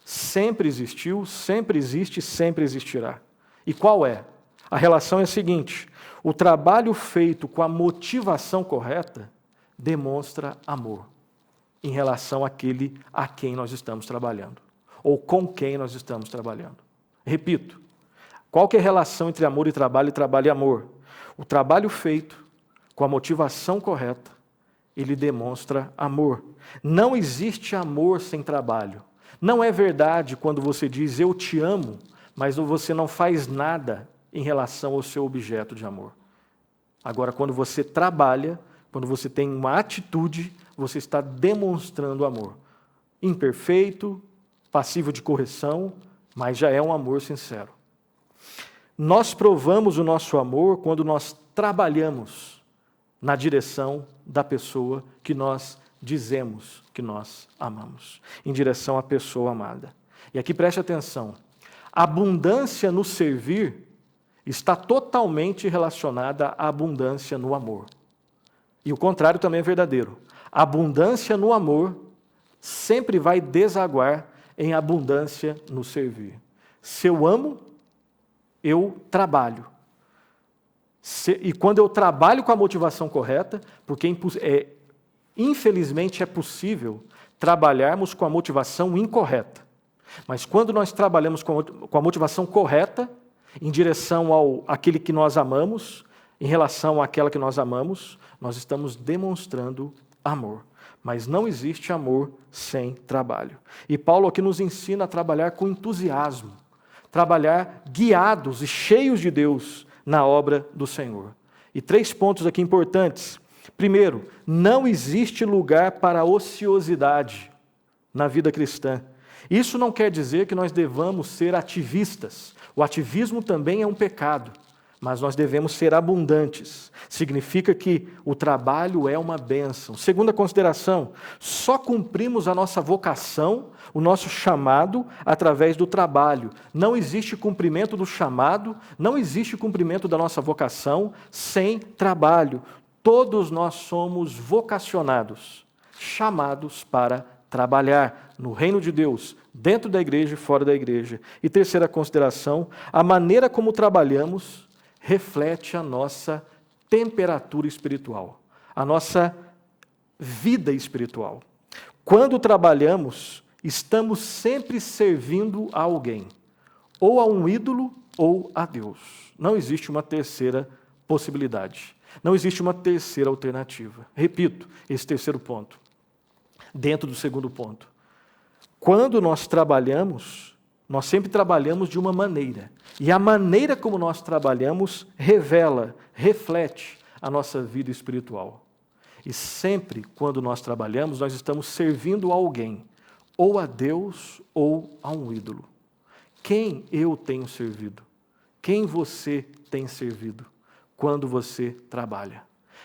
Sempre existiu, sempre existe, sempre existirá. E qual é? A relação é a seguinte: o trabalho feito com a motivação correta demonstra amor em relação àquele a quem nós estamos trabalhando, ou com quem nós estamos trabalhando. Repito, qual que é a relação entre amor e trabalho e amor? O trabalho feito com a motivação correta, ele demonstra amor. Não existe amor sem trabalho. Não é verdade quando você diz eu te amo, mas você não faz nada em relação ao seu objeto de amor. Agora, quando você trabalha, quando você tem uma atitude, você está demonstrando amor. Imperfeito, passivo de correção, mas já é um amor sincero. Nós provamos o nosso amor quando nós trabalhamos na direção da pessoa que nós dizemos que nós amamos, em direção à pessoa amada. E aqui preste atenção, a abundância no servir está totalmente relacionada à abundância no amor. E o contrário também é verdadeiro. A abundância no amor sempre vai desaguar em abundância no servir. Se eu amo, eu trabalho. E quando eu trabalho com a motivação correta, porque infelizmente é possível trabalharmos com a motivação incorreta. Mas quando nós trabalhamos com a motivação correta, em direção àquele que nós amamos, em relação àquela que nós amamos, nós estamos demonstrando amor. Mas não existe amor sem trabalho. E Paulo aqui nos ensina a trabalhar com entusiasmo, trabalhar guiados e cheios de Deus na obra do Senhor. E 3 pontos aqui importantes. Primeiro, não existe lugar para ociosidade na vida cristã. Isso não quer dizer que nós devamos ser ativistas. O ativismo também é um pecado, mas nós devemos ser abundantes. Significa que o trabalho é uma bênção. Segunda consideração, só cumprimos a nossa vocação, o nosso chamado, através do trabalho. Não existe cumprimento do chamado, não existe cumprimento da nossa vocação sem trabalho. Todos nós somos vocacionados, chamados para trabalhar no reino de Deus, dentro da igreja e fora da igreja. E terceira consideração, a maneira como trabalhamos reflete a nossa temperatura espiritual, a nossa vida espiritual. Quando trabalhamos, estamos sempre servindo a alguém, ou a um ídolo ou a Deus. Não existe uma terceira possibilidade, não existe uma terceira alternativa. Repito, esse terceiro ponto, dentro do segundo ponto. Quando nós trabalhamos, nós sempre trabalhamos de uma maneira. E a maneira como nós trabalhamos revela, reflete a nossa vida espiritual. E sempre, quando nós trabalhamos, nós estamos servindo a alguém, ou a Deus ou a um ídolo. Quem eu tenho servido? Quem você tem servido quando você trabalha?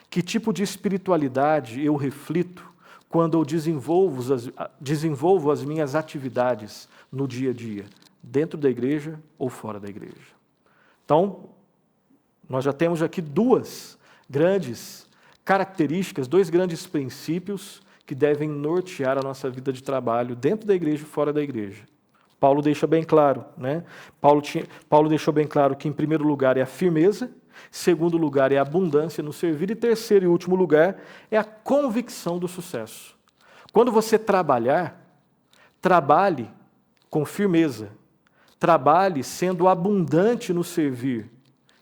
Que tipo de espiritualidade eu reflito quando eu desenvolvo as minhas atividades no dia a dia, dentro da igreja ou fora da igreja? Então, nós já temos aqui duas grandes características, dois grandes princípios que devem nortear a nossa vida de trabalho dentro da igreja e fora da igreja. Paulo deixa bem claro, né? Paulo deixou bem claro que, em primeiro lugar, é a firmeza, segundo lugar, é a abundância no servir, e terceiro e último lugar é a convicção do sucesso. Quando você trabalhar, trabalhe com firmeza, trabalhe sendo abundante no servir.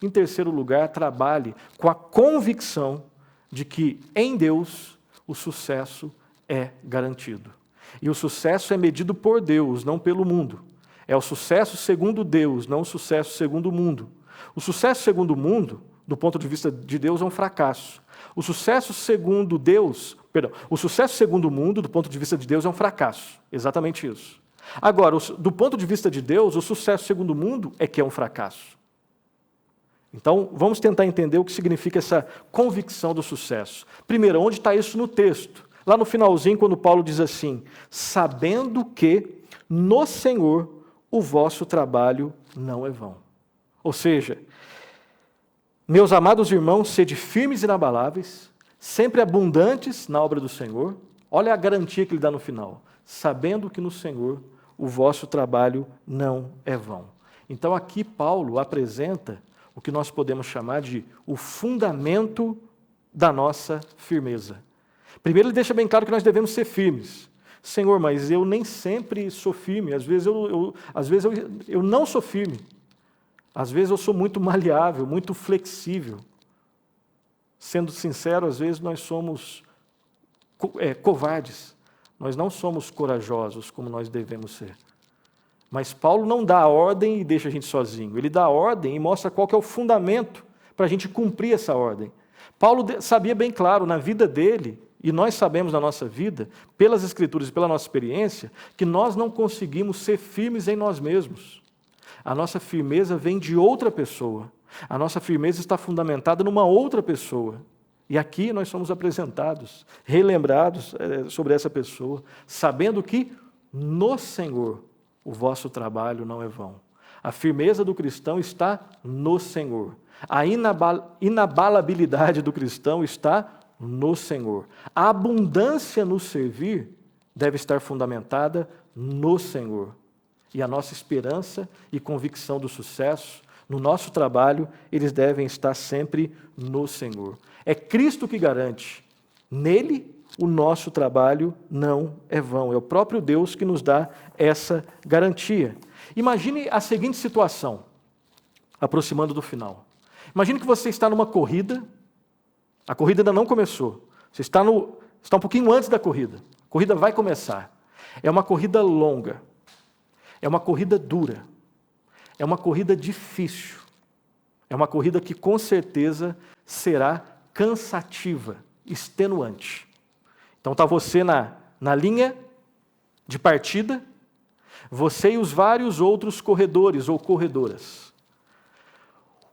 Em terceiro lugar, trabalhe com a convicção de que em Deus o sucesso é garantido. E o sucesso é medido por Deus, não pelo mundo. É o sucesso segundo Deus, não o sucesso segundo o mundo. O sucesso segundo o mundo, do ponto de vista de Deus, é um fracasso. O sucesso segundo o mundo, do ponto de vista de Deus, é um fracasso. Exatamente isso. Agora, do ponto de vista de Deus, o sucesso segundo o mundo é que é um fracasso. Então, vamos tentar entender o que significa essa convicção do sucesso. Primeiro, onde está isso no texto? Lá no finalzinho, quando Paulo diz assim, sabendo que no Senhor o vosso trabalho não é vão. Ou seja, meus amados irmãos, sede firmes e inabaláveis, sempre abundantes na obra do Senhor. Olha a garantia que ele dá no final. Sabendo que no Senhor o vosso trabalho não é vão. Então aqui Paulo apresenta o que nós podemos chamar de o fundamento da nossa firmeza. Primeiro ele deixa bem claro que nós devemos ser firmes. Senhor, mas eu nem sempre sou firme, às vezes eu não sou firme. Às vezes eu sou muito maleável, muito flexível. Sendo sincero, às vezes nós somos covardes. Nós não somos corajosos como nós devemos ser. Mas Paulo não dá a ordem e deixa a gente sozinho. Ele dá a ordem e mostra qual que é o fundamento para a gente cumprir essa ordem. Paulo sabia bem claro na vida dele, e nós sabemos na nossa vida, pelas Escrituras e pela nossa experiência, que nós não conseguimos ser firmes em nós mesmos. A nossa firmeza vem de outra pessoa. A nossa firmeza está fundamentada numa outra pessoa. E aqui nós somos apresentados, relembrados sobre essa pessoa, sabendo que no Senhor o vosso trabalho não é vão. A firmeza do cristão está no Senhor. A inabalabilidade do cristão está no Senhor. A abundância no servir deve estar fundamentada no Senhor. E a nossa esperança e convicção do sucesso no nosso trabalho, eles devem estar sempre no Senhor. É Cristo que garante. Nele, o nosso trabalho não é vão. É o próprio Deus que nos dá essa garantia. Imagine a seguinte situação, aproximando do final. Imagine que você está numa corrida, a corrida ainda não começou. Você está um pouquinho antes da corrida. A corrida vai começar. É uma corrida longa. É uma corrida dura. É uma corrida difícil. É uma corrida que com certeza será cansativa, extenuante. Então está você na linha de partida, você e os vários outros corredores ou corredoras.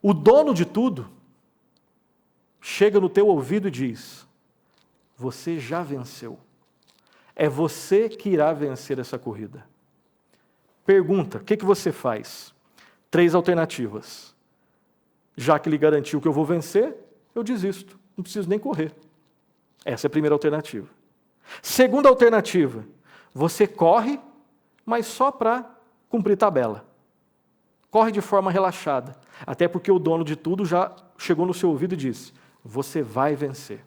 O dono de tudo chega no teu ouvido e diz: você já venceu. É você que irá vencer essa corrida. Pergunta: o que você faz? 3 alternativas. Já que ele garantiu que eu vou vencer, eu desisto. Não preciso nem correr. Essa é a primeira alternativa. Segunda alternativa: você corre, mas só para cumprir tabela. Corre de forma relaxada. Até porque o dono de tudo já chegou no seu ouvido e disse: você vai vencer.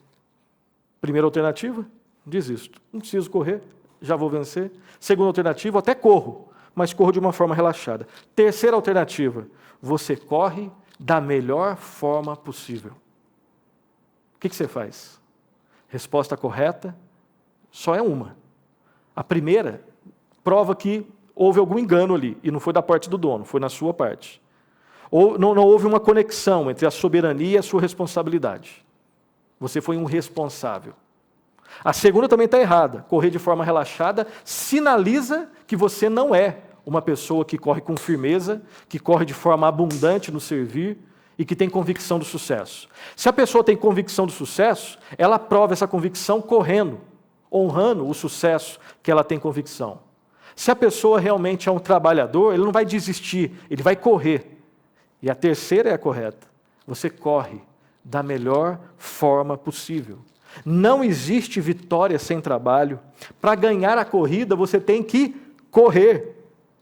Primeira alternativa: desisto. Não preciso correr, já vou vencer. Segunda alternativa: até corro, mas corro de uma forma relaxada. Terceira alternativa: você corre da melhor forma possível. O que você faz? Resposta correta só é uma. A primeira prova que houve algum engano ali, e não foi da parte do dono, foi na sua parte. Ou não houve uma conexão entre a soberania e a sua responsabilidade. Você foi um responsável. A segunda também está errada. Correr de forma relaxada sinaliza que você não é uma pessoa que corre com firmeza, que corre de forma abundante no servir e que tem convicção do sucesso. Se a pessoa tem convicção do sucesso, ela prova essa convicção correndo, honrando o sucesso que ela tem convicção. Se a pessoa realmente é um trabalhador, ele não vai desistir, ele vai correr. E a terceira é a correta. Você corre da melhor forma possível. Não existe vitória sem trabalho. Para ganhar a corrida, você tem que correr.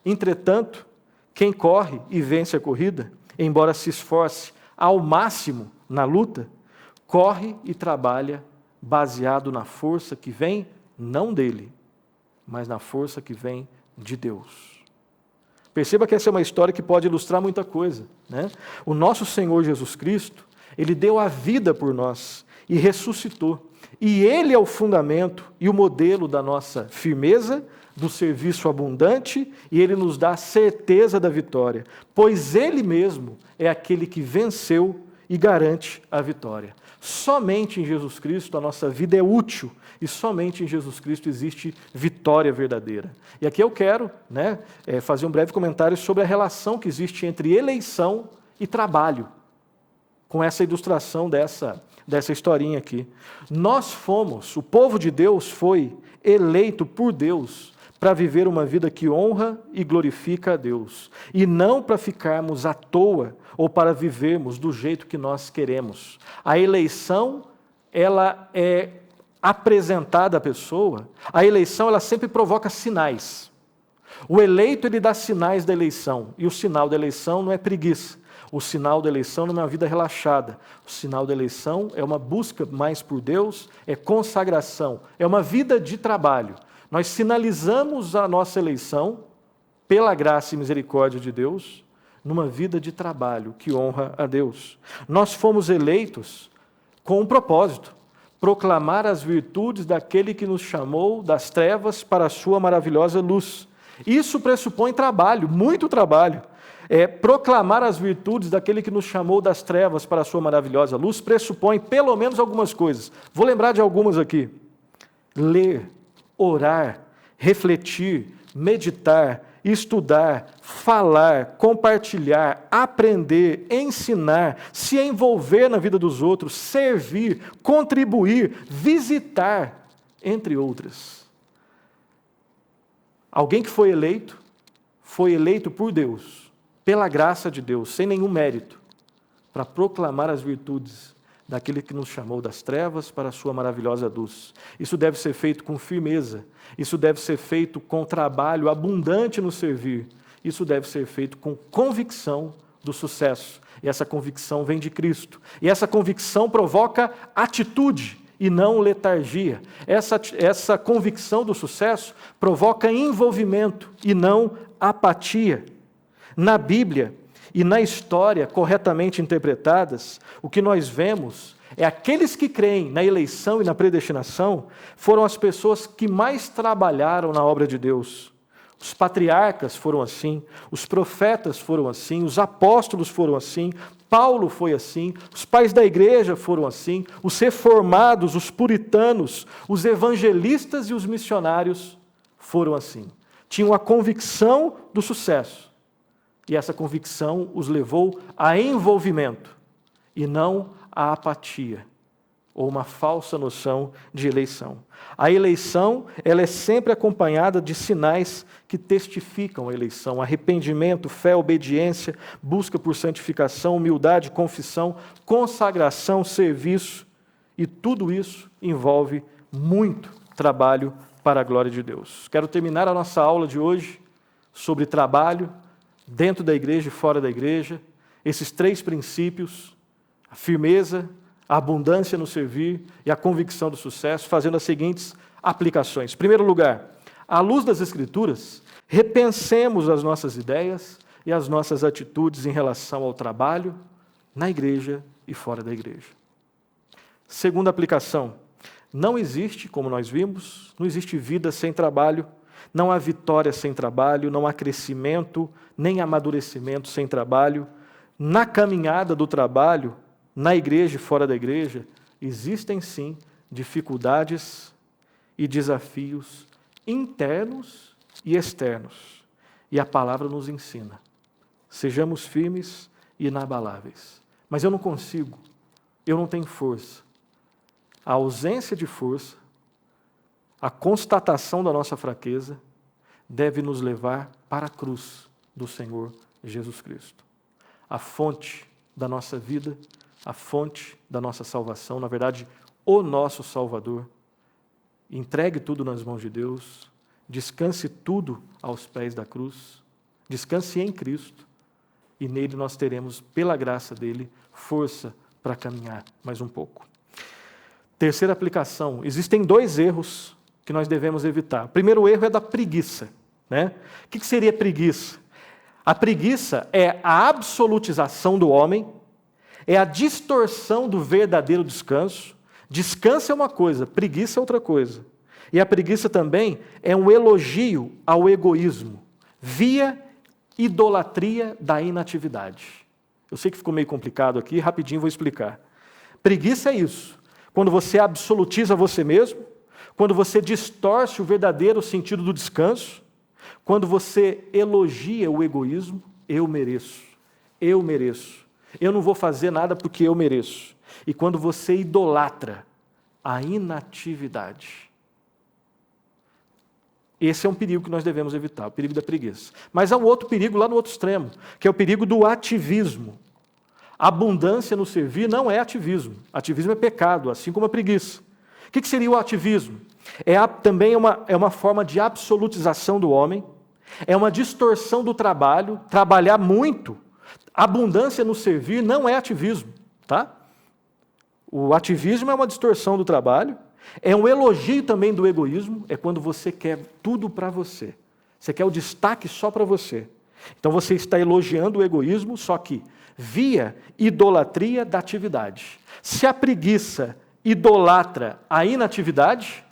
Entretanto, quem corre e vence a corrida, embora se esforce ao máximo na luta, corre e trabalha baseado na força que vem não dele, mas na força que vem de Deus. Perceba que essa é uma história que pode ilustrar muita coisa, né? O nosso Senhor Jesus Cristo, Ele deu a vida por nós e ressuscitou. E Ele é o fundamento e o modelo da nossa firmeza, do serviço abundante, e Ele nos dá a certeza da vitória, pois Ele mesmo é aquele que venceu e garante a vitória. Somente em Jesus Cristo a nossa vida é útil, e somente em Jesus Cristo existe vitória verdadeira. E aqui eu quero fazer um breve comentário sobre a relação que existe entre eleição e trabalho, com essa ilustração dessa historinha aqui. O povo de Deus foi eleito por Deus para viver uma vida que honra e glorifica a Deus, e não para ficarmos à toa ou para vivermos do jeito que nós queremos. A eleição, ela é apresentada à pessoa, a eleição ela sempre provoca sinais. O eleito ele dá sinais da eleição, e o sinal da eleição não é preguiça. O sinal da eleição não é uma vida relaxada. O sinal da eleição é uma busca mais por Deus, é consagração, é uma vida de trabalho. Nós sinalizamos a nossa eleição, pela graça e misericórdia de Deus, numa vida de trabalho que honra a Deus. Nós fomos eleitos com um propósito: proclamar as virtudes daquele que nos chamou das trevas para a sua maravilhosa luz. Isso pressupõe trabalho, muito trabalho. Proclamar as virtudes daquele que nos chamou das trevas para a sua maravilhosa luz pressupõe pelo menos algumas coisas. Vou lembrar de algumas aqui. Ler, orar, refletir, meditar, estudar, falar, compartilhar, aprender, ensinar, se envolver na vida dos outros, servir, contribuir, visitar, entre outras. Alguém que foi eleito por Deus, pela graça de Deus, sem nenhum mérito, para proclamar as virtudes daquele que nos chamou das trevas para a sua maravilhosa luz. Isso deve ser feito com firmeza, isso deve ser feito com trabalho abundante no servir, isso deve ser feito com convicção do sucesso. E essa convicção vem de Cristo. E essa convicção provoca atitude e não letargia. Essa convicção do sucesso provoca envolvimento e não apatia. Na Bíblia e na história corretamente interpretadas, o que nós vemos é aqueles que creem na eleição e na predestinação foram as pessoas que mais trabalharam na obra de Deus. Os patriarcas foram assim, os profetas foram assim, os apóstolos foram assim, Paulo foi assim, os pais da igreja foram assim, os reformados, os puritanos, os evangelistas e os missionários foram assim. Tinham a convicção do sucesso, E essa convicção os levou a envolvimento e não a apatia ou uma falsa noção de eleição. A eleição, ela é sempre acompanhada de sinais que testificam a eleição: arrependimento, fé, obediência, busca por santificação, humildade, confissão, consagração, serviço, e tudo isso envolve muito trabalho para a glória de Deus. Quero terminar a nossa aula de hoje sobre trabalho dentro da igreja e fora da igreja, esses 3 princípios: a firmeza, a abundância no servir e a convicção do sucesso, fazendo as seguintes aplicações. Em primeiro lugar, à luz das Escrituras, repensemos as nossas ideias e as nossas atitudes em relação ao trabalho na igreja e fora da igreja. Segunda aplicação, não existe, como nós vimos, não existe vida sem trabalho, não há vitória sem trabalho, não há crescimento nem amadurecimento sem trabalho. Na caminhada do trabalho, na igreja e fora da igreja, existem sim dificuldades e desafios internos e externos. E a palavra nos ensina: sejamos firmes e inabaláveis. Mas eu não consigo, eu não tenho força. A ausência de força, a constatação da nossa fraqueza, deve nos levar para a cruz do Senhor Jesus Cristo. A fonte da nossa vida, a fonte da nossa salvação, na verdade, o nosso Salvador. Entregue tudo nas mãos de Deus, descanse tudo aos pés da cruz, descanse em Cristo, e nele nós teremos, pela graça dele, força para caminhar mais um pouco. Terceira aplicação, existem 2 erros que nós devemos evitar. O primeiro erro é da preguiça, né? O que seria preguiça? A preguiça é a absolutização do homem, é a distorção do verdadeiro descanso. Descanso é uma coisa, preguiça é outra coisa. E a preguiça também é um elogio ao egoísmo, via idolatria da inatividade. Eu sei que ficou meio complicado aqui, rapidinho vou explicar. Preguiça é isso. Quando você absolutiza você mesmo, quando você distorce o verdadeiro sentido do descanso, quando você elogia o egoísmo: eu mereço, eu não vou fazer nada porque eu mereço. E quando você idolatra a inatividade. Esse é um perigo que nós devemos evitar, o perigo da preguiça. Mas há um outro perigo lá no outro extremo, que é o perigo do ativismo. Abundância no servir não é ativismo. Ativismo é pecado, assim como a preguiça. O que seria o ativismo? Também é uma forma de absolutização do homem, é uma distorção do trabalho, trabalhar muito. Abundância no servir não é ativismo, tá? O ativismo é uma distorção do trabalho, é um elogio também do egoísmo, é quando você quer tudo para você. Você quer o destaque só para você. Então você está elogiando o egoísmo, só que via idolatria da atividade. Se a preguiça idolatra a inatividade,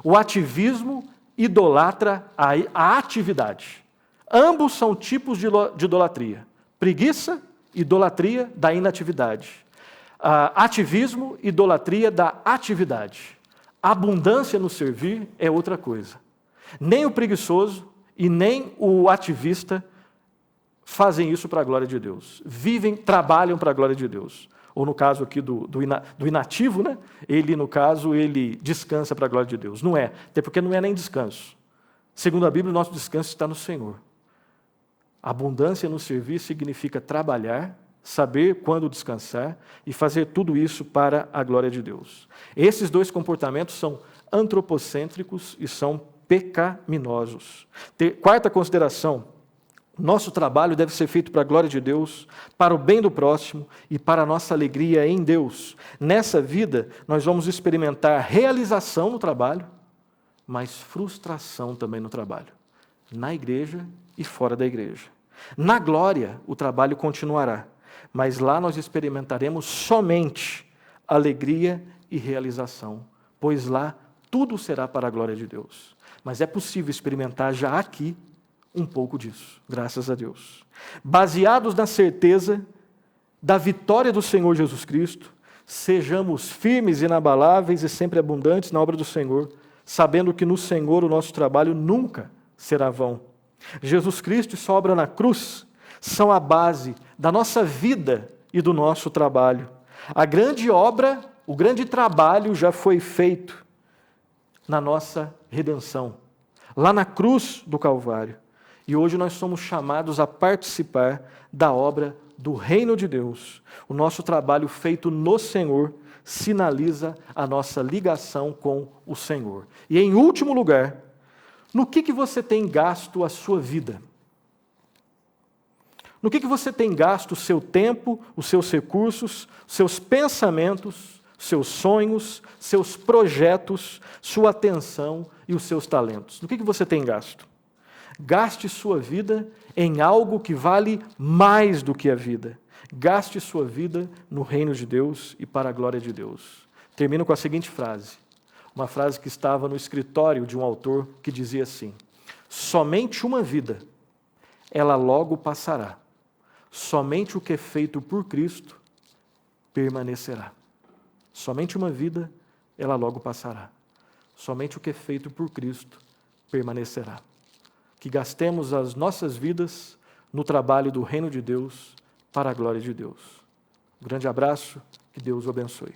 o ativismo idolatra a atividade. Ambos são tipos de idolatria. Preguiça, idolatria da inatividade. Ativismo, idolatria da atividade. Abundância no servir é outra coisa. Nem o preguiçoso e nem o ativista fazem isso para a glória de Deus. Trabalham para a glória de Deus. Ou no caso aqui do inativo, né? Ele descansa para a glória de Deus. Não é, até porque não é nem descanso. Segundo a Bíblia, o nosso descanso está no Senhor. Abundância no servir significa trabalhar, saber quando descansar e fazer tudo isso para a glória de Deus. Esses 2 comportamentos são antropocêntricos e são pecaminosos. Quarta consideração: nosso trabalho deve ser feito para a glória de Deus, para o bem do próximo e para a nossa alegria em Deus. Nessa vida, nós vamos experimentar realização no trabalho, mas frustração também no trabalho, na igreja e fora da igreja. Na glória, o trabalho continuará, mas lá nós experimentaremos somente alegria e realização, pois lá tudo será para a glória de Deus. Mas é possível experimentar já aqui um pouco disso, graças a Deus. Baseados na certeza da vitória do Senhor Jesus Cristo, sejamos firmes, inabaláveis e sempre abundantes na obra do Senhor, sabendo que no Senhor o nosso trabalho nunca será vão. Jesus Cristo e sua obra na cruz são a base da nossa vida e do nosso trabalho. A grande obra, o grande trabalho já foi feito na nossa redenção, lá na cruz do Calvário. E hoje nós somos chamados a participar da obra do reino de Deus. O nosso trabalho feito no Senhor sinaliza a nossa ligação com o Senhor. E em último lugar, no que você tem gasto a sua vida? No que você tem gasto o seu tempo, os seus recursos, seus pensamentos, seus sonhos, seus projetos, sua atenção e os seus talentos? No que você tem gasto? Gaste sua vida em algo que vale mais do que a vida. Gaste sua vida no reino de Deus e para a glória de Deus. Termino com a seguinte frase. Uma frase que estava no escritório de um autor que dizia assim: somente uma vida, ela logo passará. Somente o que é feito por Cristo permanecerá. Somente uma vida, ela logo passará. Somente o que é feito por Cristo permanecerá. Que gastemos as nossas vidas no trabalho do reino de Deus para a glória de Deus. Um grande abraço, que Deus o abençoe.